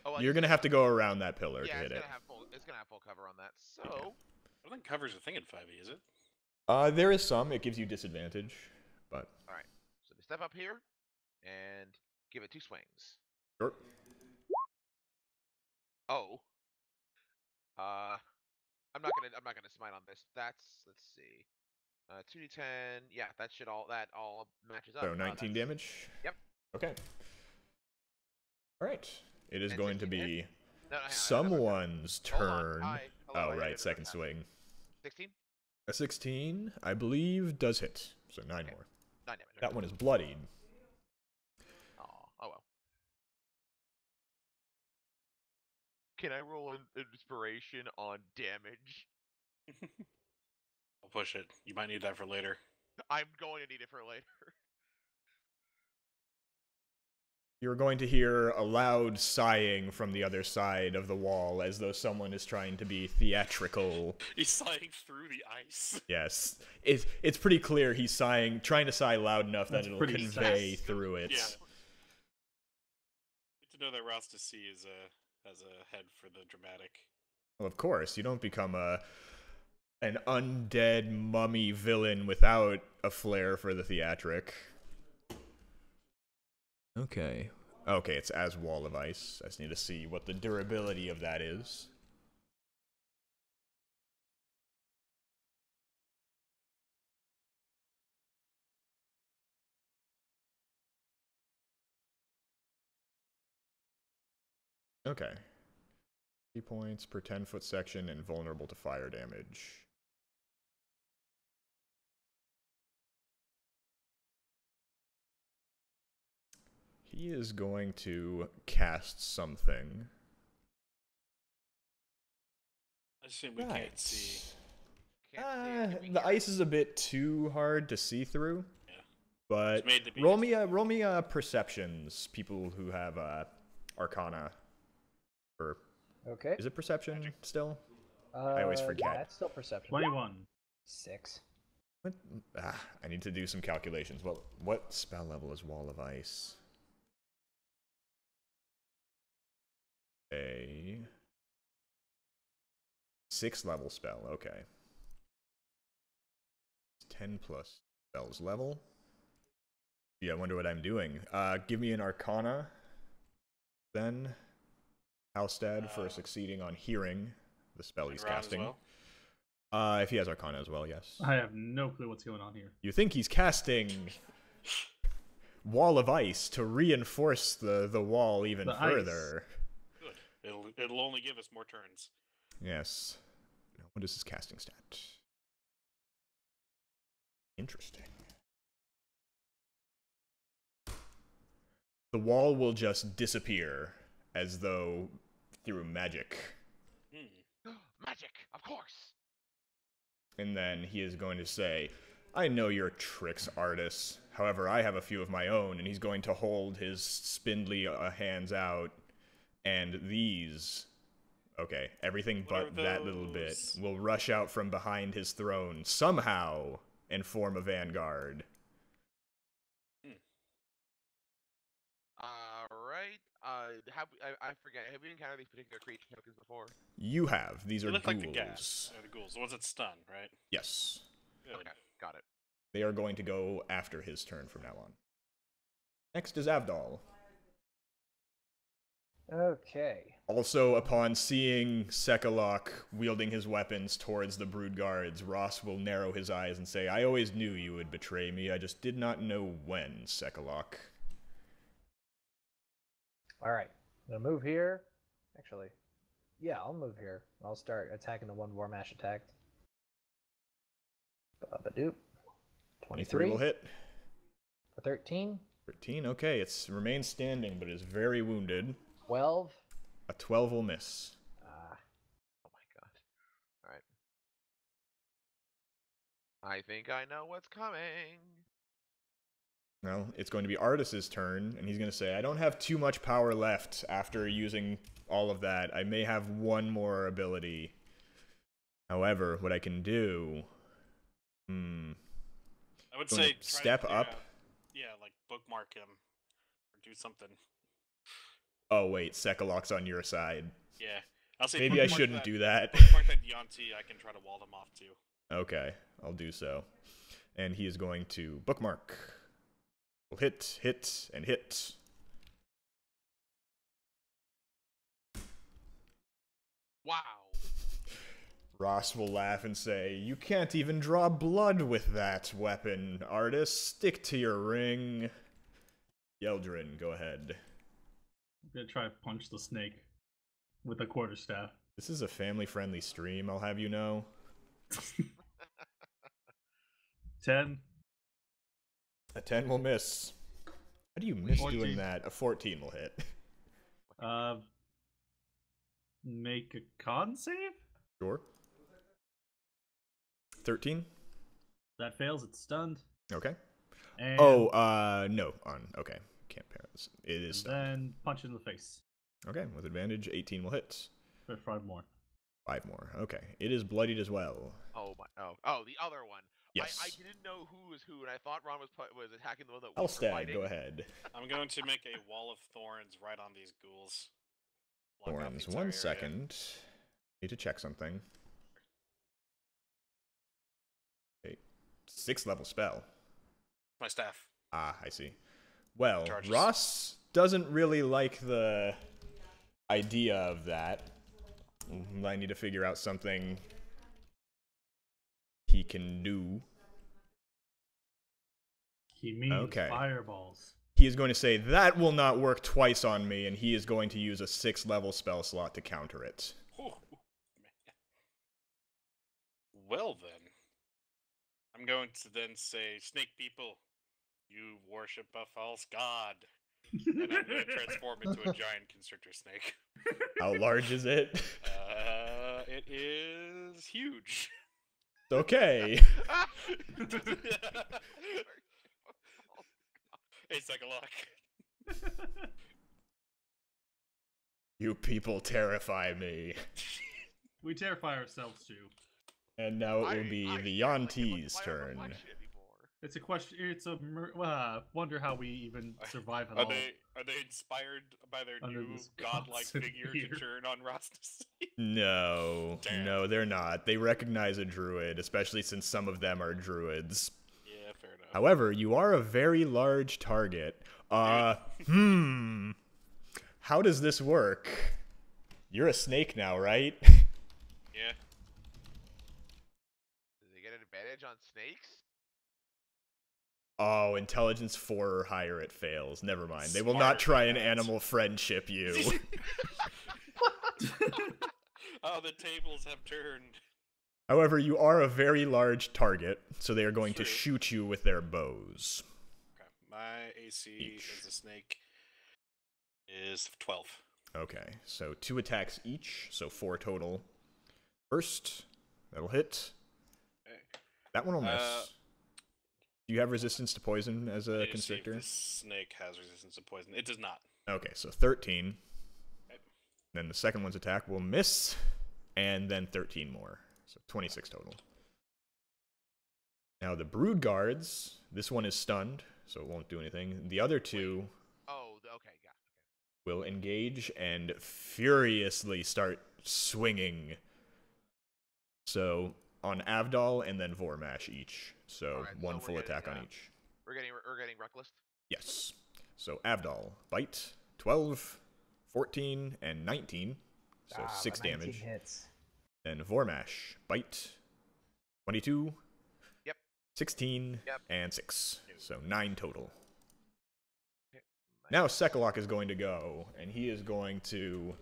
Oh,
You're gonna have to go around that pillar
yeah,
to hit it.
It's gonna have full cover on that. So,
I don't think cover's a thing in 5e, is it?
There is some. It gives you disadvantage, but...
alright. So we step up here and give it 2 swings.
Sure.
Oh. I'm not gonna smite on this. Let's see. 2d10. Yeah, that all matches up.
So 19 damage?
Yep.
Okay. Alright. It is
And
going to
16 hit?
be
No, hang on,
someone's
Hold on.
turn.
Hi. Hello,
Oh,
I
right,
did it
second
first time.
swing.
16?
A 16, I believe, does hit. So 9
Okay.
more.
9 damage.
That
okay.
one is bloodied.
Aw, oh well. Can I roll an inspiration on damage?
I'll push it. You might need that for later.
I'm going to need it for later.
You're going to hear a loud sighing from the other side of the wall as though someone is trying to be theatrical.
He's sliding through the ice.
Yes. It's pretty clear he's sighing, trying to sigh loud enough that
That's
it'll
pretty
convey
sus.
through it.
Yeah. Good to know that Ross to see has a head for the dramatic.
Well, of course, you don't become an undead mummy villain without a flair for the theatric. Okay. Okay, it's as Wall of Ice. I just need to see what the durability of that is. Okay. 3 points per 10-foot section and vulnerable to fire damage. He is going to cast something.
I assume we can't see.
Can't see it. Can we
The
hear
ice is a bit too hard to see through.
Yeah.
But
It's made to be
roll me perceptions. People who have Arcana, or
Okay.
is it perception still? I always forget.
Yeah, it's still perception.
21.
6.
What? I need to do some calculations. Well, what spell level is Wall of Ice? A 6th level spell. Okay. 10 plus spells level. Yeah, I wonder what I'm doing. Give me an Arcana, then Halstad for succeeding on hearing the spell he's
Ron as
casting.
well?
If he has Arcana as well, yes.
I have no clue what's going on here.
You think he's casting Wall of Ice to reinforce the wall even
The
further.
Good. It'll only give us more turns.
Yes. Now, what is his casting stat? Interesting. The wall will just disappear as though through magic.
Magic, of course.
And then he is going to say, I know your tricks, Artus. However, I have a few of my own, and he's going to hold his spindly hands out, and these... Okay, everything
What
but
are
that little bit
those?
will rush out from behind his throne, somehow, and form a vanguard.
Alright. I forget. Have we encountered these particular creature tokens before?
You have. These
They
are
look
ghouls.
like the gas. They're the ghouls. The ones that stun, right?
Yes.
Good.
Okay, got it.
They are going to go after his turn from now on. Next is Avdol.
Okay.
Also, upon seeing Sekalok wielding his weapons towards the brood guards, Ross will narrow his eyes and say, I always knew you would betray me. I just did not know when, Sekalok.
Alright. I'm going to move here. Actually, yeah, I'll move here. I'll start attacking the one Vormash attacked. Ba-ba-doop.
23 will hit.
For 13.
13, okay, it's remains standing, but is very wounded.
12.
A 12 will miss.
Oh my god. I think I know what's coming.
Well, it's going to be Artus's turn, and he's going to say, I don't have too much power left after using all of that. I may have one more ability. However, what I can do...
I would
Gonna
say
step up.
Yeah, like bookmark him or do something.
Oh, wait, Sekalok's on your side.
Yeah, I'll say
Maybe I
bookmark
shouldn't do that.
Bookmark that Yanti. I can try to wall them off too.
Okay, I'll do so. And he is going to bookmark. We'll hit, and hit.
Wow.
Ross will laugh and say, you can't even draw blood with that weapon, Artus. Stick to your ring. Yeldrin, go ahead.
I'm gonna try to punch the snake with a quarterstaff.
This is a family-friendly stream, I'll have you know.
10.
A 10 will miss. How do you miss
14.
doing that? A 14 will hit.
Make a con save?
Sure. 13?
That fails, it's stunned.
Okay.
And
no. Okay. Can't pair this. It is stunned.
then punch it in the face
Okay, with advantage, 18 will hit.
for 5 more.
5 more. Okay. It is bloodied as well.
Oh my. Oh, the other one.
Yes.
I didn't know who was who, and I thought Ron was attacking the one that we were
Elstad,
fighting.
go ahead.
I'm going to make a wall of thorns right on these ghouls. Block off
Thorns,
the entire
1
area.
second. Need to check something. Okay. 6th level spell.
My staff.
Ah, I see. Well,
Charges.
Ross doesn't really like the idea of that. I need to figure out something he can do.
He means
Okay.
fireballs.
He is going to say, that will not work twice on me, and he is going to use a 6th level spell slot to counter it.
Oh, man. Well then, I'm going to then say, snake people, you worship a false god. And I'm going to transform into a giant constrictor snake.
How large is it?
It is huge.
Okay.
Hey, Sekalok.
You people terrify me.
We terrify ourselves too.
And now it will be the Yanti's turn.
It's a question. It's a wonder how we even survive at
Are
all.
they inspired by their
Under
new
this
godlike
constant
figure
fear.
to turn on Rastus?
No,
Damn.
no, they're not. They recognize a druid, especially since some of them are druids.
Yeah, fair enough.
However, you are a very large target. How does this work? You're a snake now, right?
Yeah.
Do they get an advantage on snakes?
Oh, intelligence 4 or higher, it fails. Never mind. They will
Smarter
not try
than
and
that.
animal friendship you.
Oh, the tables have turned.
However, you are a very large target, so they are going to
True.
shoot you with their bows.
Okay. My AC
Each.
as a snake is 12.
Okay, so 2 attacks each, so 4 total. First, that'll hit.
Okay.
That one will miss. Do you have resistance to poison as
I
a
need to see if
constrictor?
this snake has resistance to poison. It does not.
Okay, so 13.
Okay.
Then the second one's attack will miss, and then 13 more. So 26 total. Now the Brood Guards, this one is stunned, so it won't do anything. The other two
Oh, okay, got it.
will engage and furiously start swinging. So on Avdol and then Vormash each. So
Alright, so
one
we're
full
getting,
attack on each.
We're getting reckless.
Yes. So Avdol, bite, 12, 14, and 19. So 6
the 19
damage.
hits.
Then Vormash, bite, 22,
Yep.
16,
Yep.
and 6. So 9 total.
Okay.
Now Sekalok is going to go, and he is going to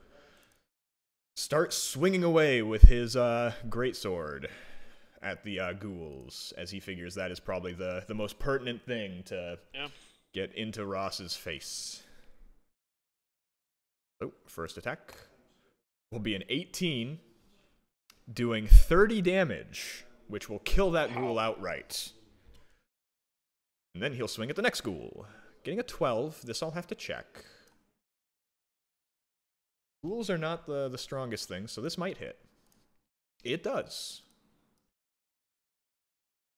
start swinging away with his greatsword at the ghouls, as he figures that is probably the most pertinent thing to get into Ross's face. So, first attack will be an 18, doing 30 damage. which will kill that ghoul outright. And then he'll swing at the next ghoul. Getting a 12, this I'll have to check. Ghouls are not the strongest thing, so this might hit. It does.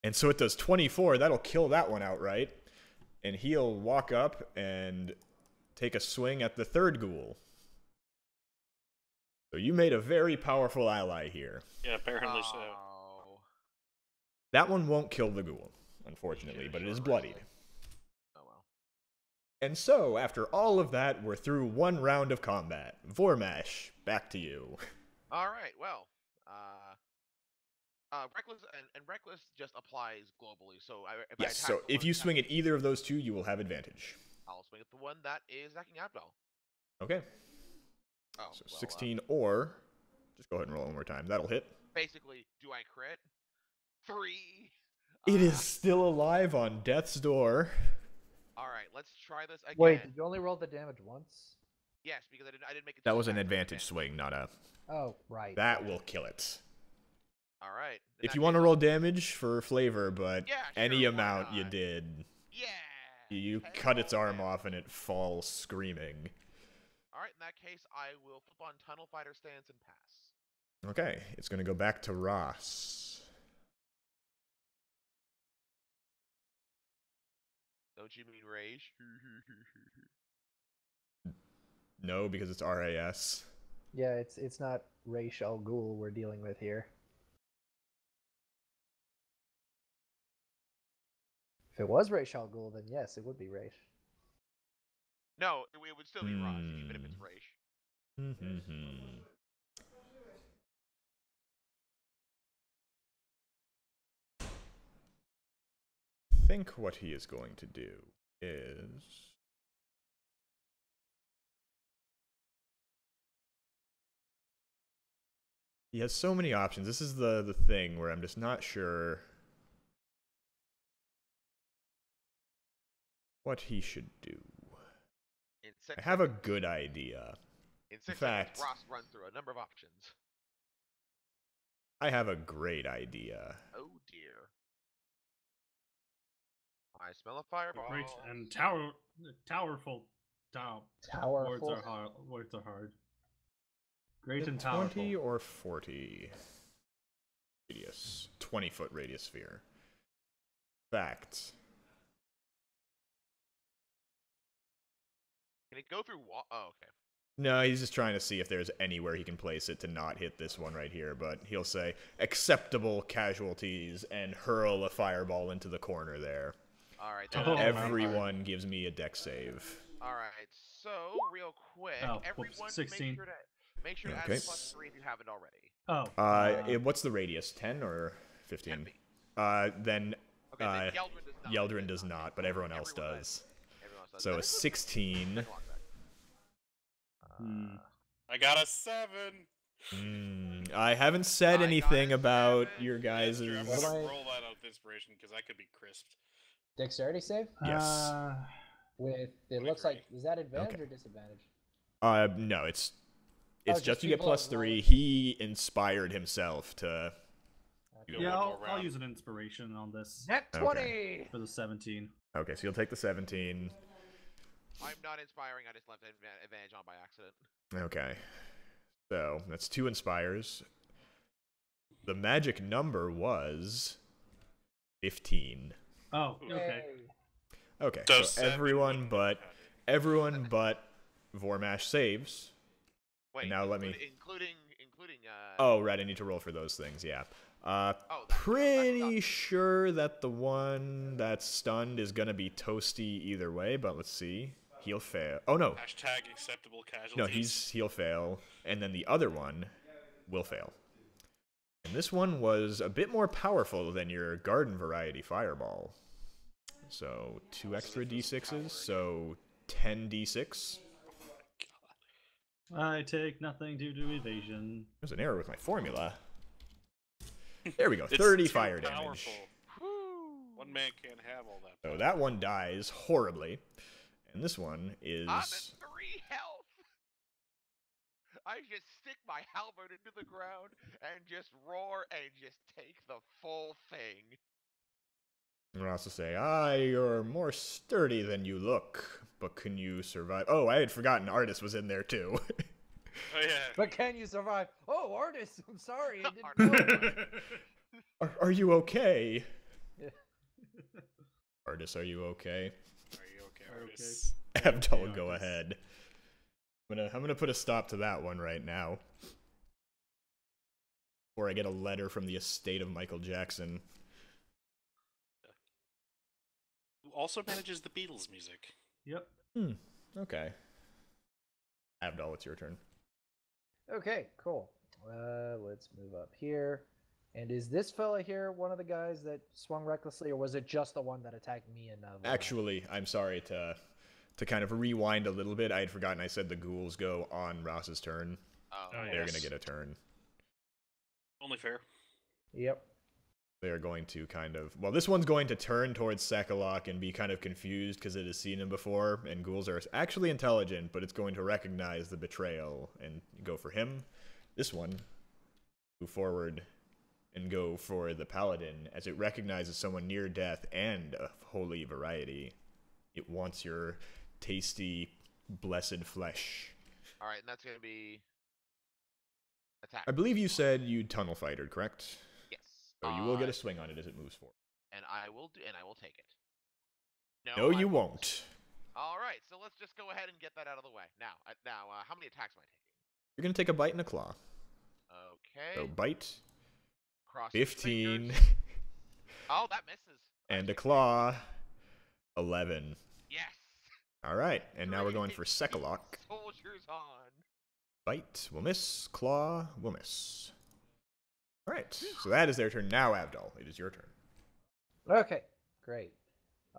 And so it does 24, that'll kill that one outright. And he'll walk up and take a swing at the third ghoul. So you made a very powerful ally here.
Yeah, apparently so.
That one won't kill the ghoul, unfortunately, but it is bloodied.
Oh well.
And so, after all of that, we're through one round of combat. Vormash, back to you.
All right. Well, reckless and reckless just applies globally. So
Yes, so if you swing at either of those two, you will have advantage.
I'll swing at the one that is attacking Abdel.
Okay.
Oh,
So
well,
16 or... Just go ahead and roll one more time. That'll hit.
Basically, do I crit? 3.
It is still alive on death's door.
All right, let's try this again.
Wait, did you only roll the damage once?
Yes, because I didn't make it.
That was an advantage swing, not a...
Oh, right.
That will kill it.
All right.
If you want to roll damage for flavor, but
Yeah,
any
sure, why
amount you
not?
did,
Yeah.
you
Okay,
cut its
roll
arm
damage.
off and it falls screaming.
All right, in that case, I will flip on Tunnel Fighter stance and pass.
Okay, it's going to go back to Ross.
Don't you mean rage?
No, because it's RAS.
Yeah, it's not Raish Al Ghul we're dealing with here. If it was Raish Al Ghul, then yes, it would be Raish.
No, it would still be Ross, even if it's rage.
I think what he is going to do is... He has so many options. This is the thing where I'm just not sure what he should do.
In 6
I have a
seconds-
good idea.
In 6
fact-
seconds, Ross runs through a number of options.
I have a great idea.
Oh dear. I smell a fireball.
Great and towerful.
Towerful.
Words are hard. Great
Is it
and powerful.
20 or 40 radius? 20-foot radius sphere. Fact.
Can it go through Oh, okay.
No, he's just trying to see if there's anywhere he can place it to not hit this one right here, but he'll say acceptable casualties and hurl a fireball into the corner there.
All right.
Oh,
Everyone gives me a dex save.
All right. So real quick,
Oh,
everyone,
whoops, 16.
make sure to add
Okay.
+3 if you haven't already.
Oh.
What's the radius? 10 or 15?
10 feet.
Then
Okay. Then Yeldrin does not.
Yeldrin does not, but everyone else does.
Everyone else does.
So
That
a
is
16.
a lot,
I got a 7.
I haven't said
I got
anything
a
about
7.
your guys'
True, I'm
What
gonna
do I-
roll that out with inspiration because I could be crisped.
Dexterity save?
Yes.
With it looks like is that advantage
Okay.
or disadvantage?
No, it's
just
just you
two
get plus
blows,
3.
right?
He inspired himself to.
Go
Yeah,
one more
I'll
round.
use an inspiration on this
Net
Okay.
20.
for the 17.
Okay, so you'll take the 17.
I'm not inspiring. I just left advantage on by accident.
Okay. So that's 2 inspires. The magic number was 15.
Oh, okay.
Yay.
Okay,
So
so
seven
everyone
wouldn't have
but Vormash saves.
Wait.
now let me-
Including.
Oh, right, I need to roll for those things, yeah.
that's
Pretty
done.
sure that the one that's stunned is gonna be toasty either way, but let's see. He'll fail. Oh no,
Hashtag acceptable casualties.
no, he'll fail, and then the other one will fail. And this one was a bit more powerful than your garden variety fireball. So 2 extra d6s, so 10 d6.
I take nothing due to evasion.
There's an error with my formula. There we go,
It's
30
too
fire damage.
powerful. One man can't have all that.
So that one dies horribly. And this one is...
I'm at 3 health. I just stick my halberd into the ground and just roar and just take the full thing.
And also say, you're more sturdy than you look, but can you survive? Oh, I had forgotten Artus was in there too.
Oh yeah.
But can you survive? Oh, Artus, I'm sorry. I didn't
Artus.
know.
Are you okay?
Yeah.
Artus, are you okay?
Are you okay,
Okay.
Artis?
Abdul,
Okay,
go
Artus.
ahead. I'm gonna put a stop to that one right now. Before I get a letter from the estate of Michael Jackson.
Who also manages the Beatles music.
Yep.
Okay. Abdul, it's your turn.
Okay, cool. Let's move up here. And is this fella here one of the guys that swung recklessly, or was it just the one that attacked me and
Actually, I'm sorry to kind of rewind a little bit. I had forgotten I said the ghouls go on Ross's turn.
Oh,
Oh,
They're
yes.
gonna get a turn.
Only fair.
Yep.
They're going to kind of... Well, this one's going to turn towards Sekalok and be kind of confused because it has seen him before, and ghouls are actually intelligent, but it's going to recognize the betrayal and go for him. This one, move forward and go for the Paladin, as it recognizes someone near death and a holy variety. It wants your tasty, blessed flesh.
all right, and that's gonna be attack.
I believe you said you tunnel fighter, correct?
Yes.
So you will get a swing on it as it moves forward.
And I will take it.
No,
I
you won't.
All right, so let's just go ahead and get that out of the way. Now, how many attacks am I taking?
You're going to take a bite and a claw.
Okay.
So bite,
Cross
15,
fingers. Oh, that misses.
and a claw, 11.
Yes.
All right, and now we're going for
Keep
Sekalok.
Soldiers on.
Bite will miss, claw will miss. All right, so that is their turn. Now, Abdul, it is your turn.
Okay, great.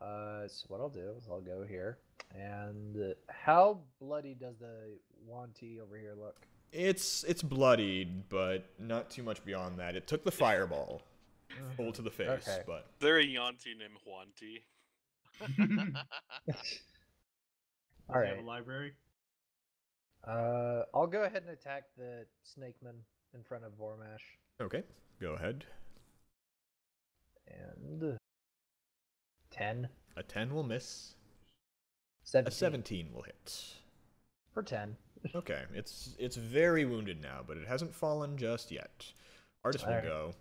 So what I'll do is I'll go here. And how bloody does the Wanty over here look?
It's bloodied, but not too much beyond that. It took the fireball, full to the face,
Okay.
but
There a Yanti named Juanti.
All
Does he have
right.
a library?
I'll go ahead and attack the snakeman in front of Vormash.
okay, go ahead.
And 10.
A 10 will miss.
17.
A 17 will hit.
For 10.
Okay, it's very wounded now, but it hasn't fallen just yet. Artist will
Alright.
go.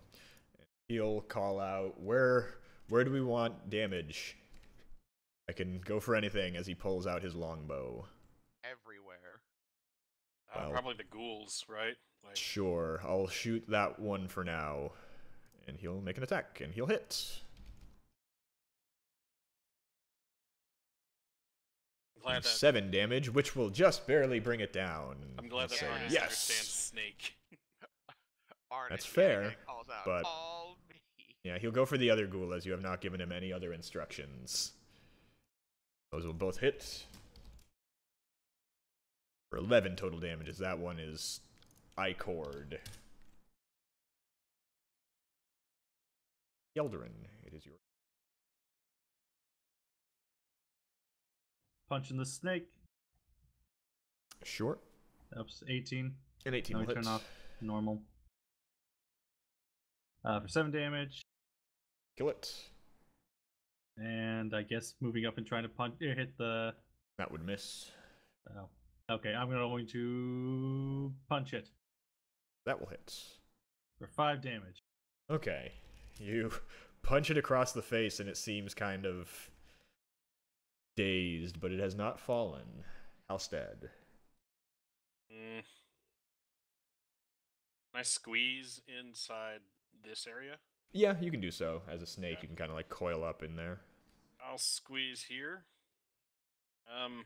He'll call out, where do we want damage? I can go for anything as he pulls out his longbow.
Everywhere.
Well.
Probably the ghouls, right? Like,
Sure, I'll shoot that one for now. And he'll make an attack, and he'll hit.
I'm glad that
7 damage, which will just barely bring it down.
I'm glad that
So,
Artis
yes.
understands Snake.
Arnis
That's
yet
fair,
again calls out,
but-
all me.
Yeah, he'll go for the other ghoul as you have not given him any other instructions. Those will both hit. For 11 total damages. That one is I-cord. Yeldarin, it is your...
Punching the snake.
Sure.
That's 18.
An 18
Now
will
we
hit.
turn off normal. For 7 damage.
Kill it.
And I guess moving up and trying to hit the...
That would miss.
Oh. Okay, I'm going to punch it
That will hit.
for 5 damage.
Okay. You punch it across the face and it seems kind of dazed, but it has not fallen. Halstead.
Can I squeeze inside this area?
Yeah, you can do so. As a snake, you can kind of like coil up in there.
I'll squeeze here. I'll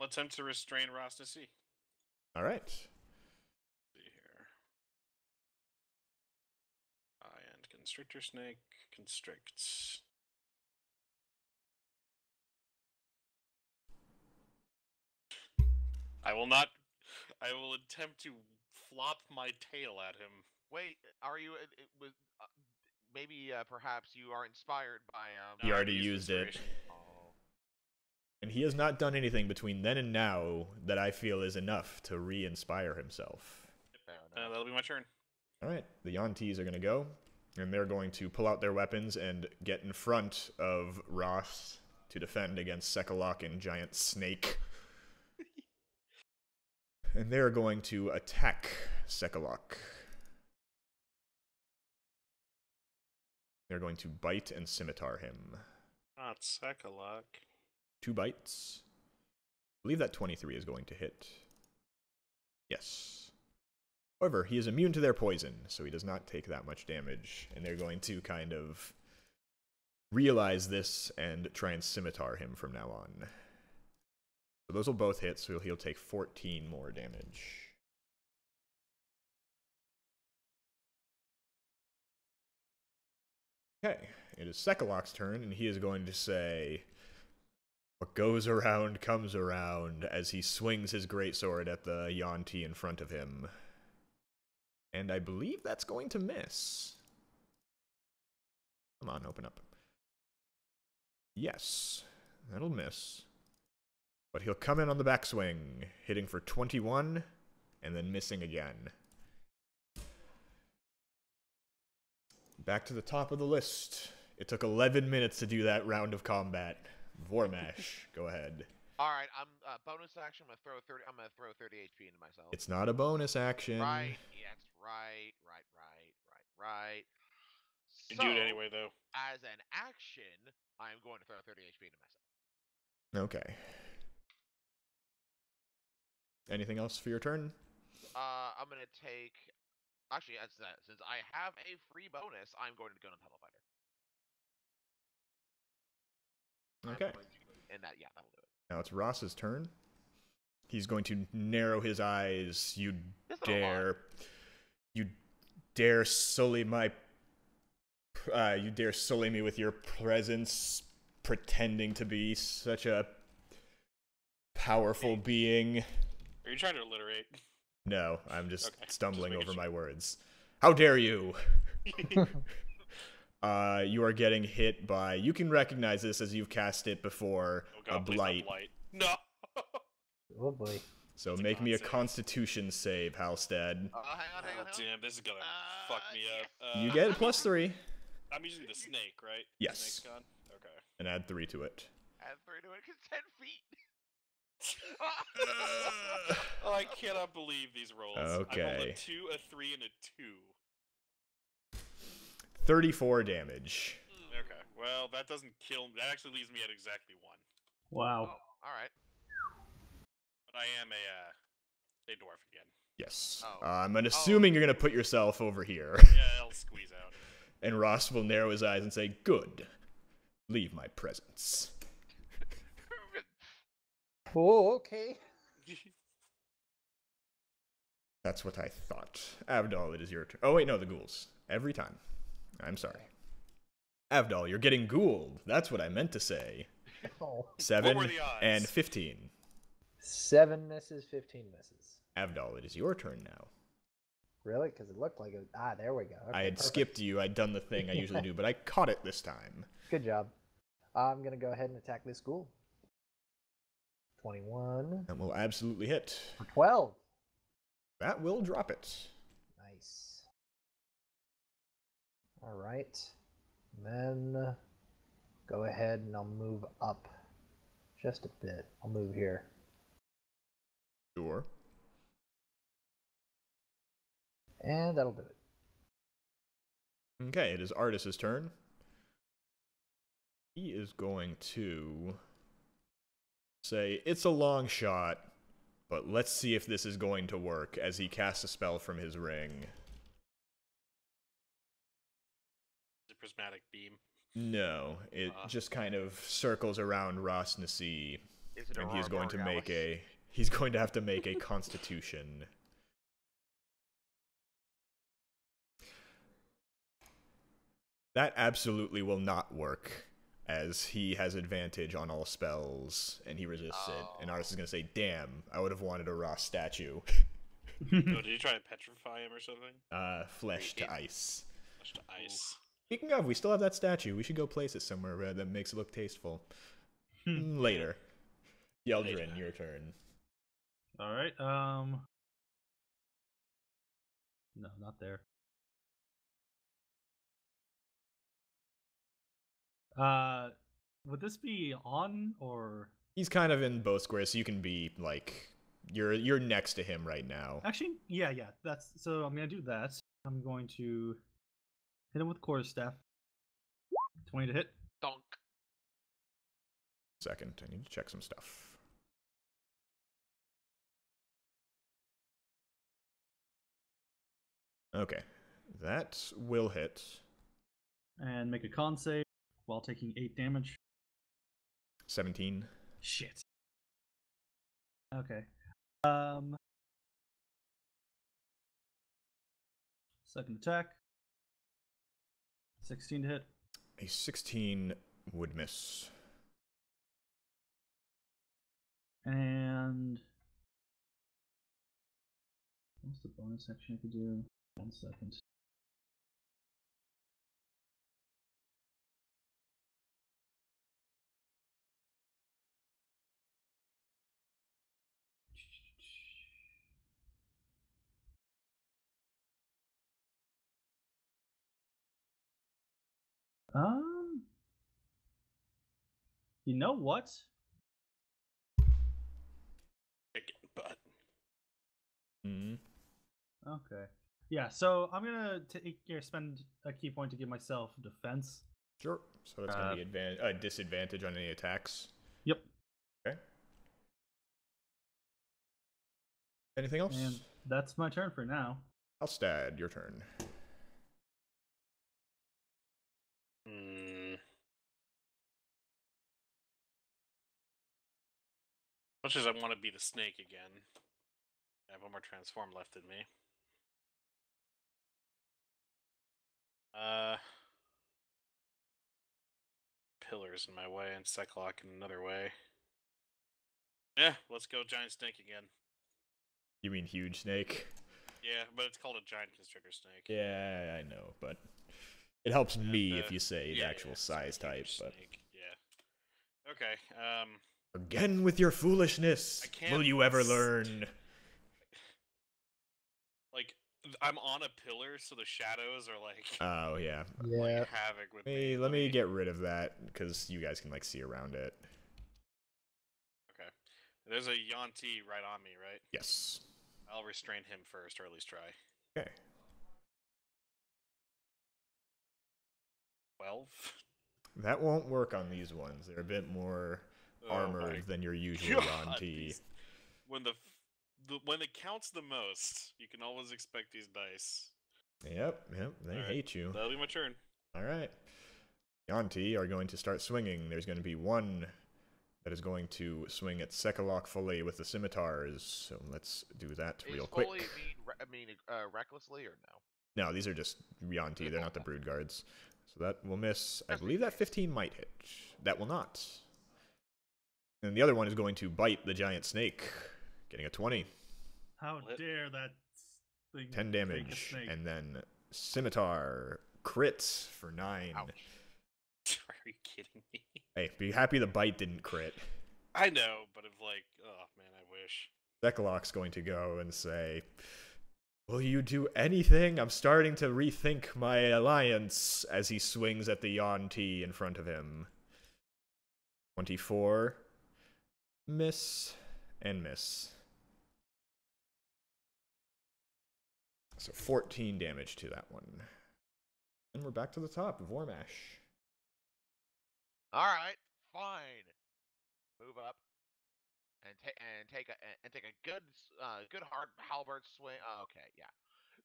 attempt to restrain Rostasy.
All right.
See here. And Constrictor Snake constricts. I will attempt to flop my tail at him.
Wait, are you? It was maybe perhaps you are inspired by
He
No, I've
already used it.
inspiration.
Oh.
And he has not done anything between then and now that I feel is enough to re-inspire himself.
That'll be my turn.
Alright, the Yontis are going to go, and they're going to pull out their weapons and get in front of Ross to defend against Sekalok and Giant Snake. And they're going to attack Sekalok. They're going to bite and scimitar him.
Not Sekalok.
2 bites. I believe that 23 is going to hit. Yes. However, he is immune to their poison, so he does not take that much damage. And they're going to kind of realize this and try and scimitar him from now on. So those will both hit, so he'll take 14 more damage. Okay, it is Sekalok's turn, and he is going to say, "What goes around comes around," as he swings his greatsword at the Yonti in front of him. And I believe that's going to miss. Come on, open up. Yes, that'll miss. But he'll come in on the backswing, hitting for 21, and then missing again. Back to the top of the list. It took 11 minutes to do that round of combat. Vormash, go ahead.
All right, I'm bonus action. I'm gonna throw 30 HP into myself.
It's not a bonus action.
Right. Yeah, it's right.
You do it anyway, though.
As an action, I am going to throw 30 HP into myself.
Okay. Anything else for your turn?
I'm gonna take. Actually, since I have a free bonus, I'm going to go to Pillow Fighter.
Okay.
And that, yeah, that'll do it.
Now it's Ross's turn. He's going to narrow his eyes. You dare sully my... you dare sully me with your presence, pretending to be such a powerful being.
Are you trying to alliterate?
No, I'm just stumbling
just
over
sure.
my words. How dare you? You are getting hit by... You can recognize this as you've cast it before.
Oh God,
a blight.
No!
Oh boy.
So
It's a
make
con
me a
save.
Constitution save, Halstead.
Hang on.
Damn, this is gonna fuck me up.
You get +3.
I'm using the snake, right?
Yes.
Snake's gone? Okay.
And add 3 to it.
Add 3 to it, because 10 feet.
Oh, I cannot believe these rolls. I rolled
Okay.
a 2, a 3, and a 2.
34 damage.
Okay. Well, that doesn't kill me. That actually leaves me at exactly 1.
Wow.
All right.
But I am a dwarf again.
Yes.
Oh.
I'm assuming you're going to put yourself over here.
Yeah, I'll squeeze out.
And Ross will narrow his eyes and say, "Good. Leave my presence."
Oh, okay.
That's what I thought. Avdol, it is your turn. Oh, wait, no, the ghouls. Every time. I'm sorry. Avdol, you're getting ghouled. That's what I meant to say.
Oh.
7
What were the odds?
and 15.
7 misses, 15 misses.
Avdol, it is your turn now.
Really? Because it looked like it. Ah, there we go. Okay,
I had
perfect.
skipped you. I'd done the thing I usually do, but I caught it this time.
Good job. I'm going to go ahead and attack this ghoul. 21.
That will absolutely hit.
For 12.
That will drop it.
Nice. All right. Then go ahead and I'll move up just a bit. I'll move here.
Sure.
And that'll do it.
Okay, it is Artus's turn. He is going to say, "It's a long shot, but let's see if this is going to work," as he casts a spell from his ring.
The prismatic beam.
No, it just kind of circles around Ross Nasi,
Is it
and he's
Aurora
going to make
Borealis?
he's going to have to make a Constitution. That absolutely will not work, as he has advantage on all spells, and he resists it. And Artus is going to say, "Damn, I would have wanted a Ross statue."
Oh, did you try to petrify him or something?
Flesh to ice.
Flesh to ice.
Speaking of, we still have that statue. We should go place it somewhere that makes it look tasteful. Later. Yeldrin, your turn.
All right. No, not there. Would this be on or?
He's kind of in both squares, so you can be like you're next to him right now.
Actually, yeah. That's so. I'm gonna do that. I'm going to hit him with quarterstaff. 20 to hit.
Donk.
Second, I need to check some stuff. Okay, that will hit.
And make a con save while taking 8 damage.
17.
Shit. Okay. Second attack. 16 to hit.
A 16 would miss.
And what's the bonus action I could do? 1 second. You know what?
Chicken butt.
Mm-hmm.
Okay. Yeah, so I'm gonna spend a key point to give myself defense.
Sure. So that's going to be a disadvantage on any attacks.
Yep.
Okay. Anything else?
And that's my turn for now.
Alstad, your turn.
Much as I want to be the snake again, I have one more transform left in me. Pillars in my way and Cyclock in another way. Yeah, let's go giant snake again.
You mean huge snake?
Yeah, but it's called a giant constrictor snake.
Yeah, I know, but it helps me if you say the actual size type. But
snake. Yeah. Okay.
Again with your foolishness. Will you ever learn?
Like, I'm on a pillar, so the shadows are like.
Oh yeah.
Playing havoc with me.
Let me get rid of that because you guys can like see around it.
Okay. There's a Yanti right on me, right?
Yes.
I'll restrain him first, or at least try.
Okay.
12.
That won't work on these ones. They're a bit more armored than your usual Yanti.
When when it counts the most, you can always expect these dice.
Yep. They hate you.
That'll be my turn.
All right. Yanti are going to start swinging. There's going to be one that is going to swing at Sekalok fully with the scimitars. So let's do that real quick.
Fully mean recklessly or no?
No, these are just Yanti. They're not the brood guards. So that will miss. I believe that 15 might hit. That will not. And the other one is going to bite the giant snake, getting a 20.
How dare that thing
10 damage. And then scimitar crits for 9.
Ouch. Are you kidding me?
Hey, be happy the bite didn't crit.
I know, but if like, oh man, I wish.
Sekalok's going to go and say, will you do anything? I'm starting to rethink my alliance, as he swings at the Yanti in front of him. 24. Miss. And miss. So 14 damage to that one. And we're back to the top of Vormash.
Alright, fine. Move up. And take a good hard halberd swing. Oh, okay, yeah.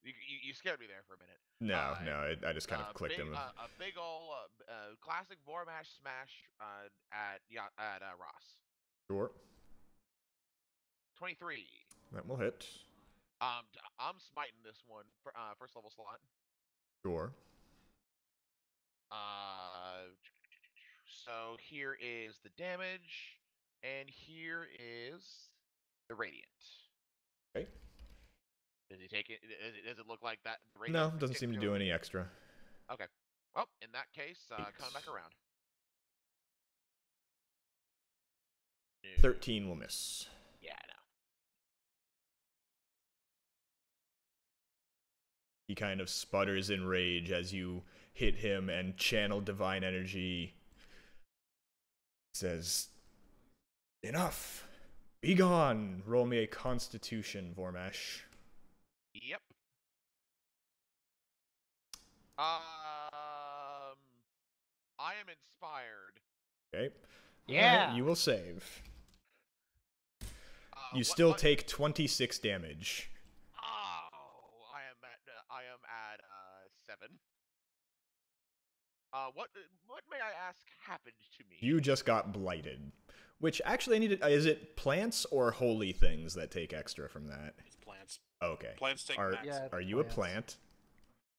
You scared me there for a minute.
No, I just kind of clicked him.
A big ol' classic Vormash smash at Ross.
Sure.
23.
That will hit.
I'm smiting this one for first level slot.
Sure.
So here is the damage, and here is the radiant.
Okay.
Does he take it? Does it look like that?
No, doesn't seem to do any extra.
Okay. Well, in that case, coming back around. No.
13 will miss.
Yeah, no.
He kind of sputters in rage as you hit him and channel divine energy. Says, enough! Be gone! Roll me a constitution, Vormash.
Yep. I am inspired.
Okay.
Yeah.
You will save. You
What-
still
what-
take 26 damage.
Oh, I am at 7. What may I ask happened to me?
You just got blighted. Which, actually, I need to... Is it plants or holy things that take extra from that?
It's plants.
Okay.
Plants take
Are,
max.
Yeah.
are you a
Plants.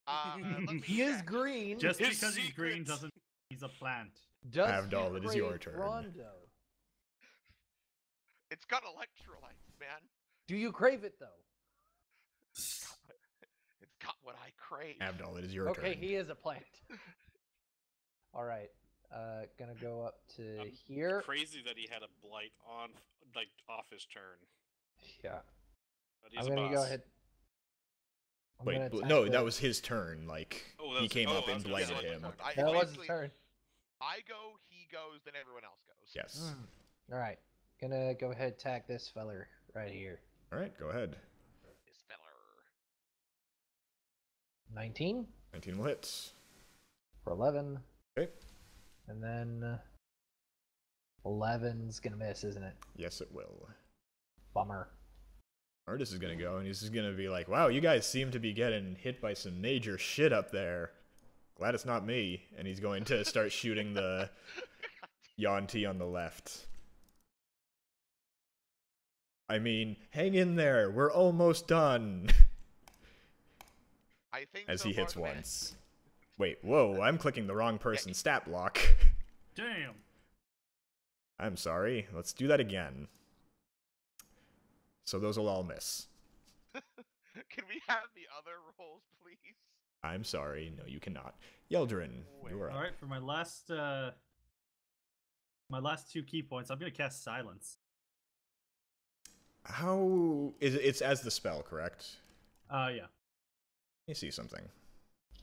plant?
Let me
He is
check.
green.
Just
His
because he's green
secrets.
doesn't mean he's a plant.
Does
Avdol,
he
it is your
crave
turn.
Rondo?
It's got electrolytes, man.
Do you crave it though?
It's got what I crave.
Avdol, it is your
Okay,
turn.
he is a plant. All right. Gonna go up to here.
Crazy that he had a blight on, like, off his turn.
Yeah.
But he's
I'm
a
gonna
boss.
go ahead. I'm gonna
Wait,
attack
no,
the-
that was his turn. Like,
Oh, that
he
was-
came
oh,
up
I
and
was gonna say,
blighted
like,
him.
That was his
basically,
turn.
I go, he goes, then everyone else goes.
Yes.
All right. Gonna go ahead attack this feller right here.
All right, go ahead.
This feller.
19
19 will hit.
for 11.
Okay.
And then 11's gonna miss, isn't it?
Yes, it will.
Bummer.
Artus is gonna go, and he's just gonna be like, wow, you guys seem to be getting hit by some major shit up there. Glad it's not me. And he's going to start shooting the Yanti on the left. I mean, hang in there. We're almost done.
I think
As
so
he
far
hits
the man-
once. Wait, whoa, I'm clicking the wrong person's stat block.
Damn.
I'm sorry. Let's do that again. So those will all miss.
Can we have the other rolls, please?
I'm sorry. No, you cannot. Yeldrin, you are up.
All right, for my last 2 key points, I'm gonna cast Silence.
How is it? It's as the spell, correct?
Yeah.
Let me see something.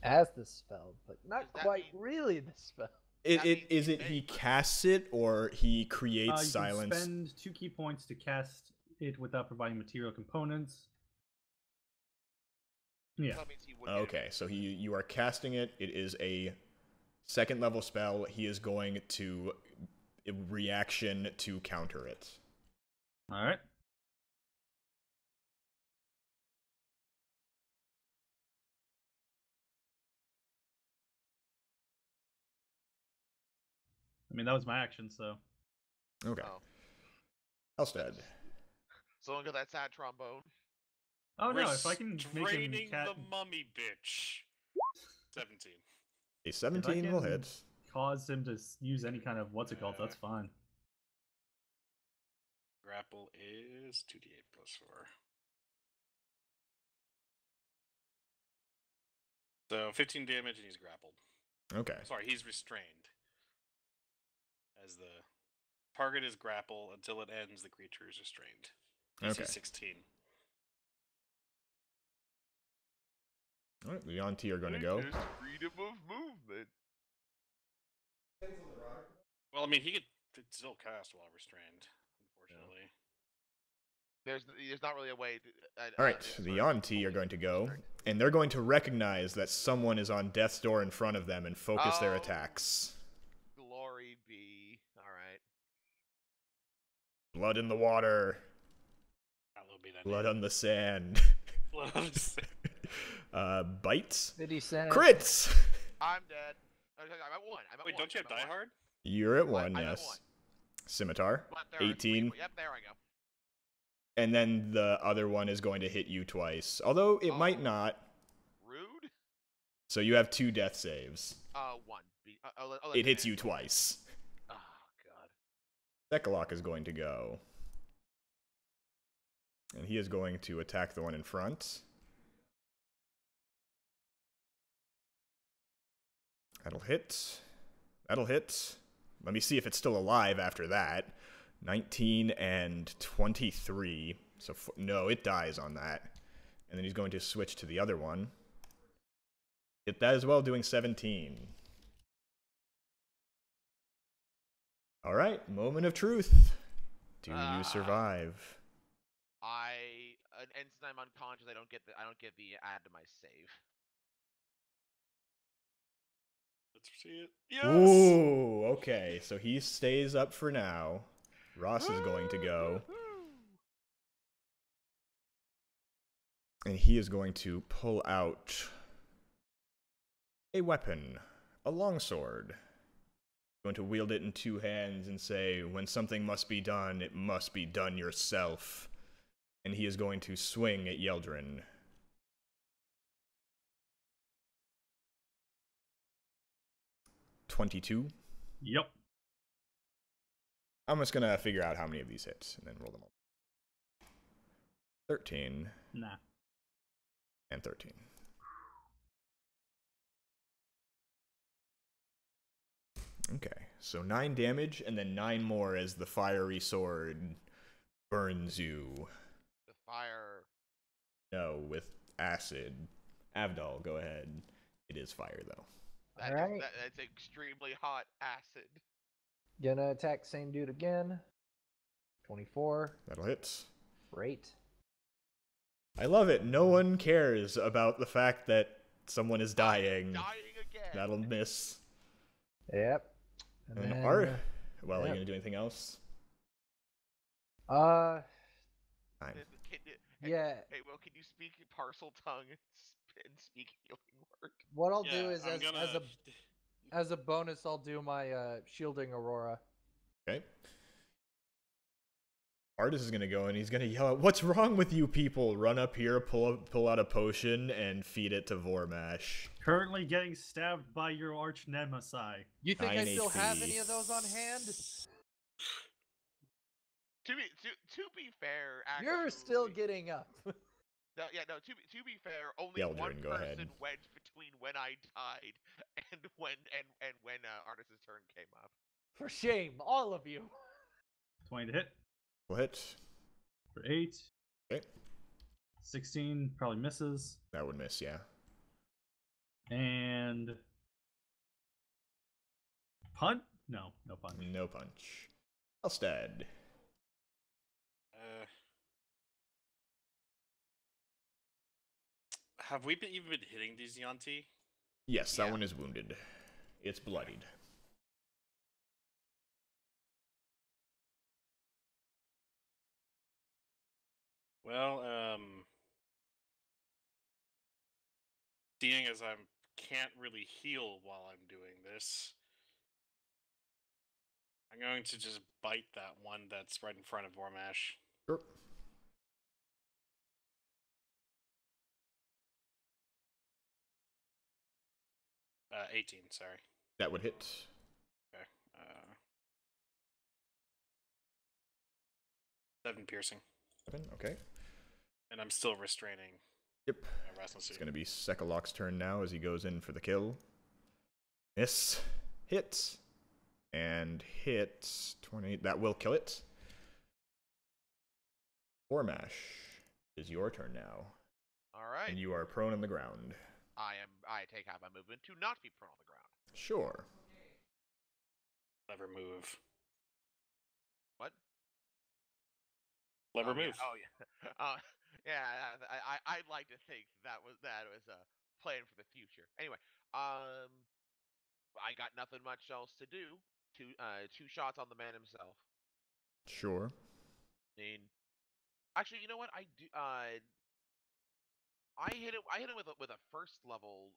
As the spell, but not
Does that
quite
mean-
really the spell.
That means
Is
he
it he
may-
casts it or he creates
You
silence?
can spend 2 key points to cast it without providing material components. Yeah.
That means he would get it.
Okay, so you are casting it. It is a second level spell. He is going to reaction to counter it.
All right. I mean, that was my action, so.
Okay.
Oh.
Elstad.
Someone got that sad trombone.
Oh no! If I can make him
Restraining
cat,
the mummy bitch. 17.
A
if I
17 will
can
hit.
cause him to use any kind of what's it called, that's fine.
Grapple is 2d8 plus 4. So 15 damage and he's grappled.
Okay.
Sorry, he's restrained. As the target is grapple until it ends, the creature is restrained. DC
Okay.
16.
All right, the Yanti are going to go.
There's freedom of movement.
Well, I mean, he could still cast while restrained, unfortunately.
There's not really a way.
All right, the Yanti are going to go, and they're going to recognize that someone is on death's door in front of them and focus their
Oh.
attacks.
Glory be. All right.
Blood in the water,
That will be that
blood
name.
on the sand.
Blood on the sand.
Bites,
Did he send it?
crits.
I'm dead. Okay, I'm at 1. I'm at
Wait,
1.
don't you have
I'm
Die
at
Hard?
You're at
What?
1,
I'm at
yes.
1.
Scimitar,
What? There,
18.
Yep, there I go.
And then the other one is going to hit you twice, although it might
Oh.
not.
Rude.
So you have 2 death saves.
1.
It hits you twice.
Oh god.
Dekalok is going to go. And he is going to attack the one in front. That'll hit. That'll hit. Let me see if it's still alive after that. 19 and 23. So, no, it dies on that. And then he's going to switch to the other one. Hit that as well, doing 17. Alright, moment of truth. Do you survive?
And since I'm unconscious, I don't get the add to my save.
Let's see it. Yes!
Ooh, okay. So he stays up for now. Ross is going to go. And he is going to pull out a weapon, a longsword. Going to wield it in two hands and say, when something must be done, it must be done yourself. And he is going to swing at Yeldrin. $22.
Yep.
I'm just gonna figure out how many of these hits and then roll them all. 13.
Nah.
And 13. Okay, so 9 damage and then 9 more as the fiery sword burns you.
The fire.
No, with acid. Avdol, go ahead. It is fire, though.
That's extremely hot acid.
Gonna attack same dude again. 24.
That'll hit.
Great.
I love it. No one cares about the fact that someone is dying.
Dying again.
That'll miss.
Yep.
And
then,
Art. Well, are
yep.
you gonna do anything else?
Uh,
Fine.
yeah.
Hey, Will, can you speak parcel tongue and speak healing word?
What I'll
Yeah,
do is
I'm gonna...
as a bonus, I'll do my shielding aurora.
Okay. Artus is gonna go and he's gonna yell out, "What's wrong with you people? Run up here, pull out a potion, and feed it to Vormash."
Currently getting stabbed by your arch nemesis.
You think
9
I still have
HP.
any of those on hand?
To be fair, actually,
You're still getting up.
No, yeah, no. To be fair, only
Yeldrin,
one
go
person
ahead.
went between when I died and when Artus's turn came up.
For shame, all of you.
20 to hit
Will hit.
for 8.
Okay.
16 probably misses.
That would miss, yeah.
And punch? No punch.
No punch. Elstad.
Have we even been hitting these Yanti?
Yes, that
Yeah.
one is wounded. It's bloodied.
Well, seeing as I can't really heal while I'm doing this, I'm going to just bite that one that's right in front of Vormash.
Sure.
Uh, 18, sorry.
That would hit.
Okay. 7 piercing.
7, okay.
And I'm still restraining
Yep.
my restless
It's
suit.
going to be Sekalok's turn now as he goes in for the kill. Miss. Hit. And hit. 20. That will kill it. Vormash, it is your turn now.
All right.
And you are prone on the ground.
I take half my movement to not be prone on the ground.
Sure.
Clever move.
What?
Clever move.
Yeah. Oh yeah. Yeah. I'd like to think that was a plan for the future. Anyway, I got nothing much else to do. Two shots on the man himself.
Sure.
I mean, actually, you know what? I do. I hit him with a first level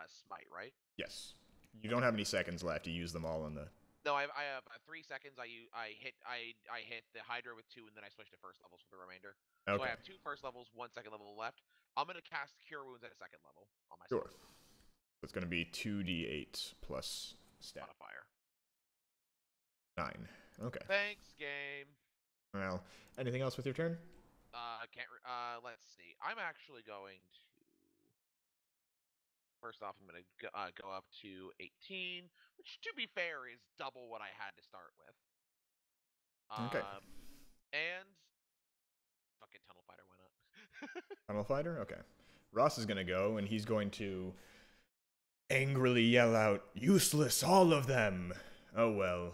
smite, right?
Yes. You don't have any seconds left. You use them all in the...
No, I have 3 seconds. I hit the Hydra with 2, and then I switch to first levels for the remainder.
Okay.
So I have 2 first levels, 1 second level left. I'm gonna cast Cure Wounds at a second level on myself.
Sure. It's going to be 2d8 plus stat.
Modifier.
9. Okay.
Thanks, game.
Well, anything else with your turn?
Let's see. I'm actually going to. First off, I'm gonna go up to 18, which, to be fair, is double what I had to start with.
Okay.
And fucking tunnel fighter, why not?
Tunnel fighter? Okay. Ross is gonna go, and he's going to angrily yell out, "Useless, all of them! Oh well,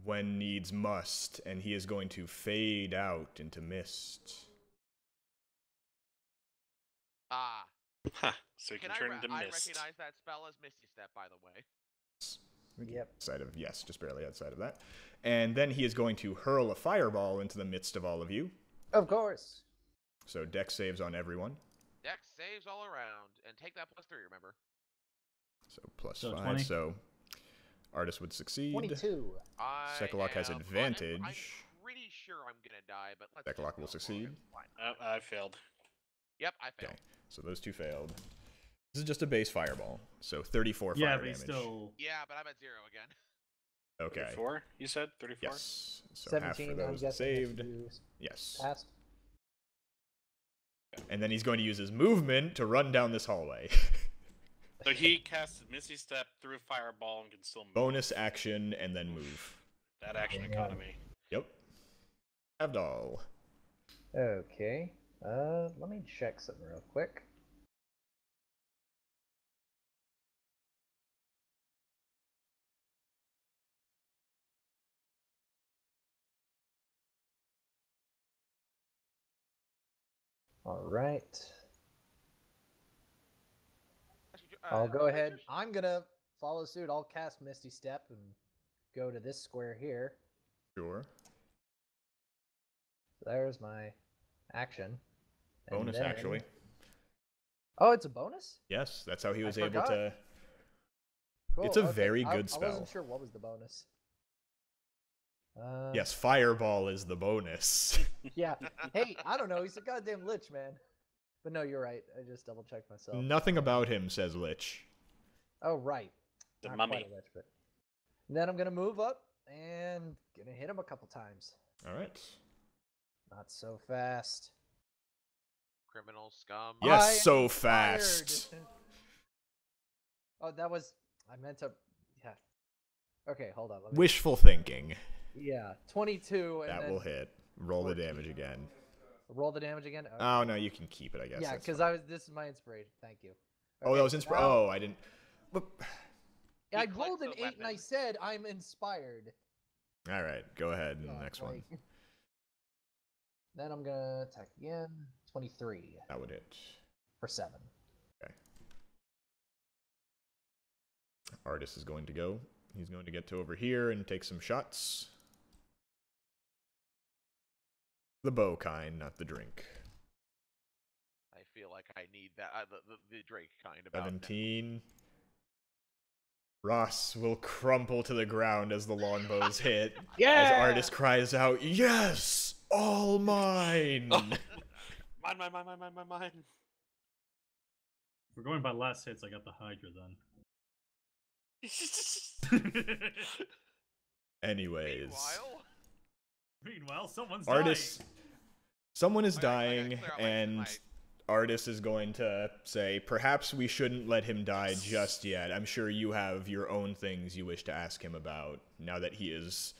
when needs must," and he is going to fade out into mist.
Ah.
Huh. So you can turn into
I
mist.
recognize that spell as Misty Step, by the way.
Yep.
Outside of, yes, just barely outside of that. And then he is going to hurl a fireball into the midst of all of you.
Of course.
So dex saves on everyone.
Dex saves all around, and take that +3, remember?
So plus
So
5,
20.
so Artus would succeed.
22.
Sekalok has advantage.
I'm pretty sure I'm gonna die, but let's
Sekalok
just
will
go
succeed.
for it. Fine.
Oh, I failed.
Yep, I failed.
Okay, so those two failed. This is just a base fireball, so 34
Yeah,
fire
but
damage.
he's still.
Yeah, but I'm at 0 again.
Okay.
34, you said? 34?
Yes. So half
17,
for
I'm
those
guessing.
saved.
If you
Yes.
passed.
And then he's going to use his movement to run down this hallway.
So he casts Misty Step through a fireball and can still move.
Bonus action and then move.
That action
Yeah.
economy.
Yep. Avdol.
Okay. Let me check something real quick. All right. I'll go ahead. I'm gonna follow suit. I'll cast Misty Step and go to this square here.
Sure.
There's my action. And
Bonus,
then-
actually.
Oh, it's a bonus?
Yes, that's how he
I
was able
forgot.
to.
Cool.
It's a
okay.
very good
I
spell.
wasn't sure what was the bonus.
Yes, fireball is the bonus.
Yeah. Hey, I don't know. He's a goddamn lich, man. But no, you're right. I just double checked myself.
Nothing about him says Lich.
Oh, right.
The
Not
mummy.
quite a lich, but... And then I'm gonna move up and gonna hit him a couple times.
All right.
Not so fast.
Criminal scum.
Yes,
I am
so
fired.
fast.
Oh, that was... I meant to... Yeah. Okay, hold on. Let me...
Wishful thinking.
Yeah, 22 and
That
then
will hit. Roll the
14.
damage again.
roll the damage again. Okay.
Oh no, you can keep it. I guess.
yeah,
that's
because
fine.
this is my inspiration. Thank you.
Oh, that
Okay,
was inspiration.
now-
Oh, I didn't. But...
I
He
rolled an
collects the
8 and I
weapon.
said I'm inspired.
All right, go ahead in
Yeah,
the next one.
like- Then I'm gonna attack again. 23
That would hit.
for 7.
Artus is going to go. He's going to get to over here and take some shots. The bow kind, not the drink.
I feel like I need that. The Drake kind about now.
17. Ross will crumple to the ground as the longbows hit.
Yeah!
As Artus cries out, "Yes! All mine!"
Mine.
If we're going by last hits, I got the Hydra then.
Anyways.
Meanwhile,
Someone's
Artus. Someone is
Okay, I gotta
dying,
clear out my-
and
my-
Artus is going to say, perhaps we shouldn't let him die just yet. I'm sure you have your own things you wish to ask him about, now that he is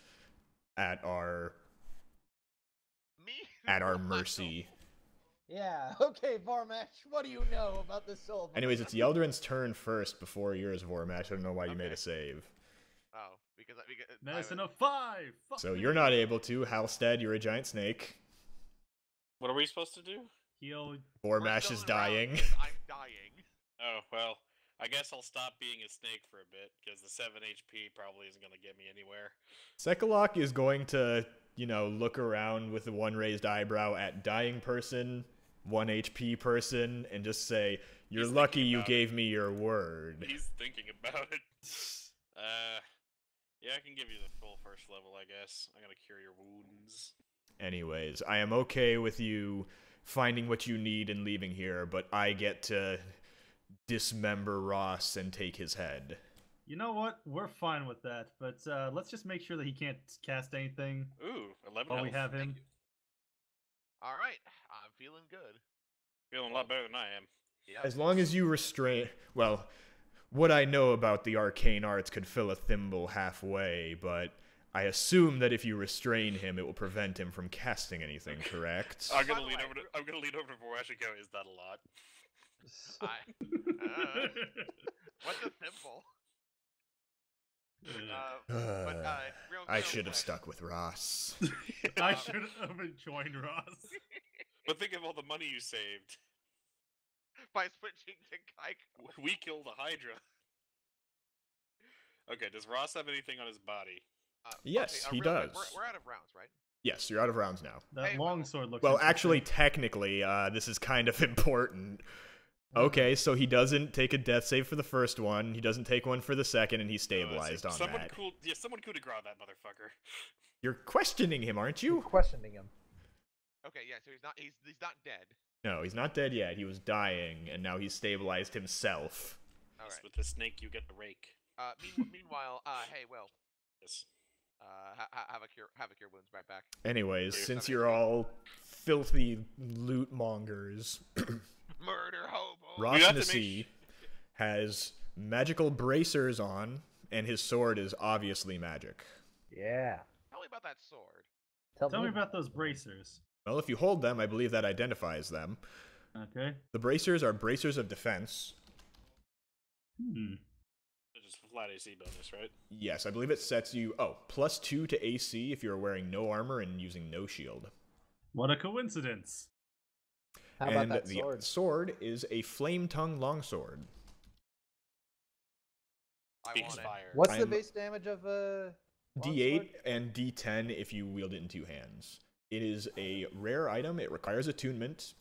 at our
Me?
mercy.
Yeah, okay, Varmash, what do you know about the soul? of a
Anyways, it's Yeldrin's turn first before yours, Vormash. I don't know why you made
Okay.
a save.
Oh, because
Medicine of 5. Fuck
So
me.
you're not able to. Halstead, you're a giant snake.
What are we supposed to do?
Heal.
Vormash is dying.
I'm dying.
Oh, well, I guess I'll stop being a snake for a bit, because the 7 HP probably isn't going to get me anywhere.
Sekalok is going to, look around with the one raised eyebrow at dying person, 1 HP person, and just say, "You're
He's
lucky
thinking
you
about
gave me your word."
He's thinking about it. Yeah, I can give you the full first level, I guess. I'm going to cure your wounds.
Anyways, I am okay with you finding what you need and leaving here, but I get to dismember Ross and take his head.
You know what? We're fine with that, but let's just make sure that he can't cast anything
Ooh, 11
while we
health.
have him.
All right, I'm feeling good.
Feeling a lot better than I am.
Yeah.
As long as you restrain... Well, what I know about the arcane arts could fill a thimble halfway, but I assume that if you restrain him, it will prevent him from casting anything, correct?
I'm
By
gonna
the
lean
way,
over to Vorash and go, is that a lot?
What's a thimble? Real
I should have
quick.
stuck with Ross.
I should have joined Ross.
But think of all the money you saved.
By switching to Kaiko.
We killed a Hydra. Okay, does Ross have anything on his body?
Yes, he
real quick,
does.
We're out of rounds, right?
Yes, you're out of rounds now.
That
Hey,
longsword looks
Well,
interesting.
actually, technically, this is kind of important. Okay, so he doesn't take a death save for the first one, he doesn't take one for the second, and he's stabilized on
someone
that.
Cool, yeah, someone coup de grace that motherfucker.
You're questioning him, aren't
You're
you?
questioning him.
Okay, yeah, so he's not dead.
No, he's not dead yet. He was dying, and now he's stabilized himself.
All
Yes,
right.
with the snake, you get the rake.
Meanwhile, hey, Will,
Yes.
have a cure wounds right back.
Anyways,
Here's
since
something.
you're all filthy loot mongers,
Murder hobo.
You have to
Rosnessy has magical bracers on, and his sword is obviously magic.
Yeah.
Tell me about that sword.
Tell me about those bracers.
Well, if you hold them, I believe that identifies them.
Okay.
The bracers are bracers of defense.
It's just a flat AC bonus, right?
Yes, I believe it sets you, +2 to AC if you're wearing no armor and using no shield.
What a coincidence.
How about
And
that
the
sword?
sword is a flame tongue longsword.
I
Speaks
want it.
fire.
What's the
I'm-
base damage of a
D8 and D10 if you wield it in two hands. It is a rare item, it requires attunement,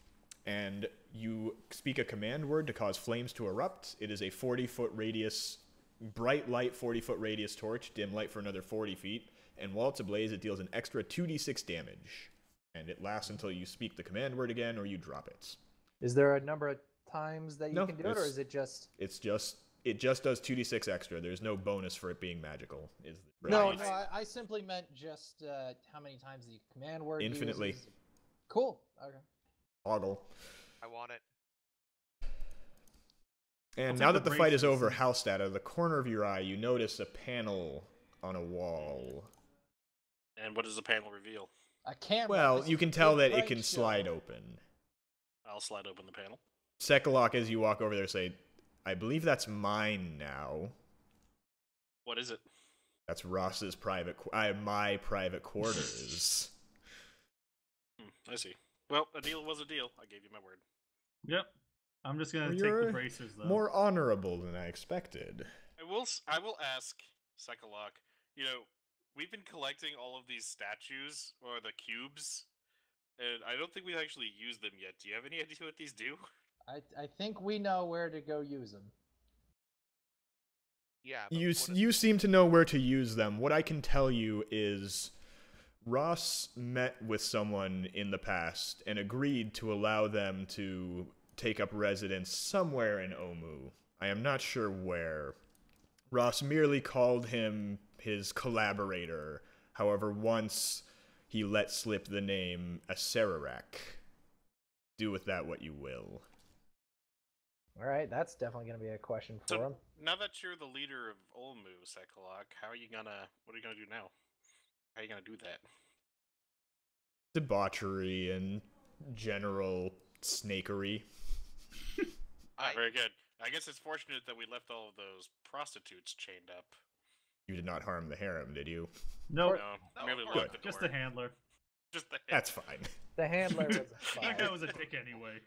and you speak a command word to cause flames to erupt. It is a 40-foot radius, bright light 40-foot radius torch, dim light for another 40 feet, and while it's ablaze, it deals an extra 2d6 damage. And it lasts until you speak the command word again or you drop it.
Is there a number of times that you
No,
can do it, or
it's-
is it just?
It just does 2d6 extra. There's no bonus for it being magical.
No,
Right.
no. I simply meant just how many times the command word.
Infinitely.
uses. Cool. Okay.
Toggle.
I want it.
And
I'll
now
take
that
the
the fight is
bracers.
over, Halstead, out of the corner of your eye, you notice a panel on a wall.
And what does the panel reveal?
A camera.
Well,
This
you
is
can
a
tell
big
that it
prank
can
show.
slide open.
I'll slide open the panel.
Sekalok, as you walk over there, say, I believe that's mine now.
What is it?
That's Ross's my private quarters.
I see. Well, a deal was a deal. I gave you my word.
Yep. I'm just gonna
Well,
take
you're
the bracers though.
More honorable than I expected.
I will ask Sekalok. You know, we've been collecting all of these statues or the cubes, and I don't think we've actually used them yet. Do you have any idea what these do?
I think we know where to go use them.
Yeah. but
You seem to know where to use them. What I can tell you is Ross met with someone in the past and agreed to allow them to take up residence somewhere in Omu. I am not sure where. Ross merely called him his collaborator. However, once he let slip the name Acerarak. Do with that what you will.
All right, that's definitely going to be a question for
So
him.
now that you're the leader of Olmu, Sekalok, what are you gonna do now? How are you gonna do that?
Debauchery and general snakery.
Very good. I guess it's fortunate that we left all of those prostitutes chained up.
You did not harm the harem, did you?
Nope.
No,
No,
merely
of
locked the
Just
door.
the handler.
Just the
That's fine.
The handler was a
That guy
spy.
was a dick anyway.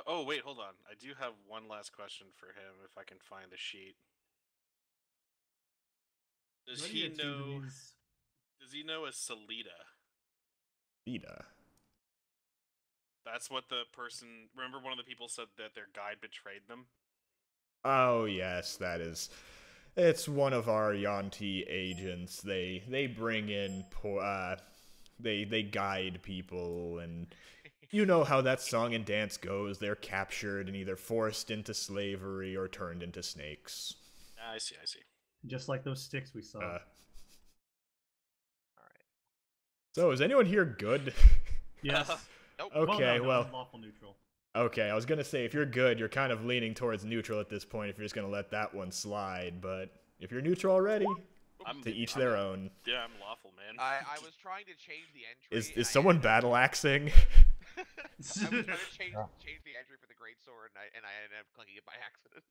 Oh wait, hold on. I do have one last question for him if I can find the sheet. Does
What are
he
you two
know?
these-
Does he know a Salida?
Vita.
That's what the person. Remember, one of the people said that their guide betrayed them.
Oh yes, that is. It's one of our Yanti agents. They bring in they guide people, and you know how that song and dance goes. They're captured and either forced into slavery or turned into snakes.
I see.
Just like those sticks we saw.
All right.
So is anyone here good?
Yes.
Nope.
Okay,
no,
well,
I'm lawful neutral.
okay. I was gonna say if you're good, you're kind of leaning towards neutral at this point. If you're just gonna let that one slide, but if you're neutral already,
I'm,
To each their own.
Yeah, I'm lawful, man.
I was trying to change the entry.
Is
and I
someone
ended up-
battle axing?
I was trying to change the entry for the greatsword, and I ended up clicking it by accident.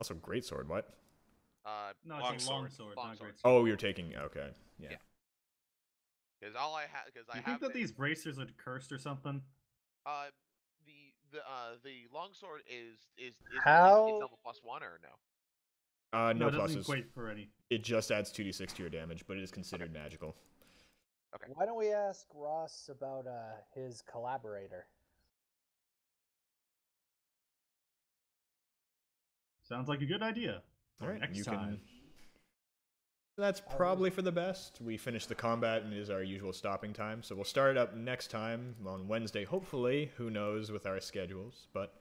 Also, greatsword. What?
No,
Long
it's a long
sword.
sword,
Long
not
sword.
great sword.
Oh, you're taking. Okay. Yeah.
Because all I have, because
Do
I
you
have
think that these bracers are cursed or something?
the longsword is
How-
it's level +1 or no?
No
it doesn't
pluses.
equate for any.
It just adds 2d6 to your damage, but it is considered magical.
Okay.
Why don't we ask Ross about his collaborator?
Sounds like a good idea.
All right,
Next
you
time.
can. That's probably for the best. We finished the combat and it is our usual stopping time, so we'll start it up next time on Wednesday. Hopefully, who knows with our schedules, but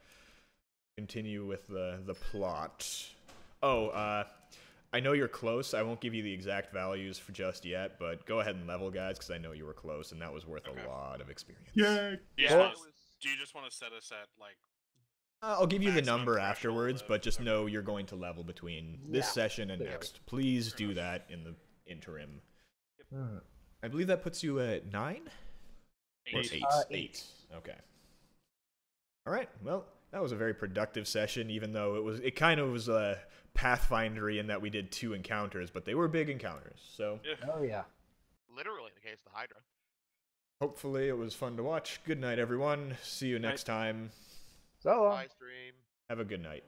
continue with the plot. Oh, I know you're close. I won't give you the exact values for just yet, but go ahead and level, guys, because I know you were close, and that was worth
Okay.
a lot of experience.
Yay!
Yeah. Do you just want to set us at like?
I'll give you the
Maximum
number
threshold
afterwards,
of-
but just
okay.
know you're going to level between this
Yeah,
session and
clearly.
next. Please
Fair
do
enough.
that in the interim.
Hmm.
I believe that puts you at 9? Or
8.
8?
8.
Okay. All right. Well, that was a very productive session, even though it kind of was a Pathfindery in that we did 2 encounters, but they were big encounters. So
Yeah.
Oh yeah.
Literally, in the case of the Hydra.
hopefully it was fun to watch. Good night, everyone. See you next time.
So long.
Bye, stream.
Have a good night.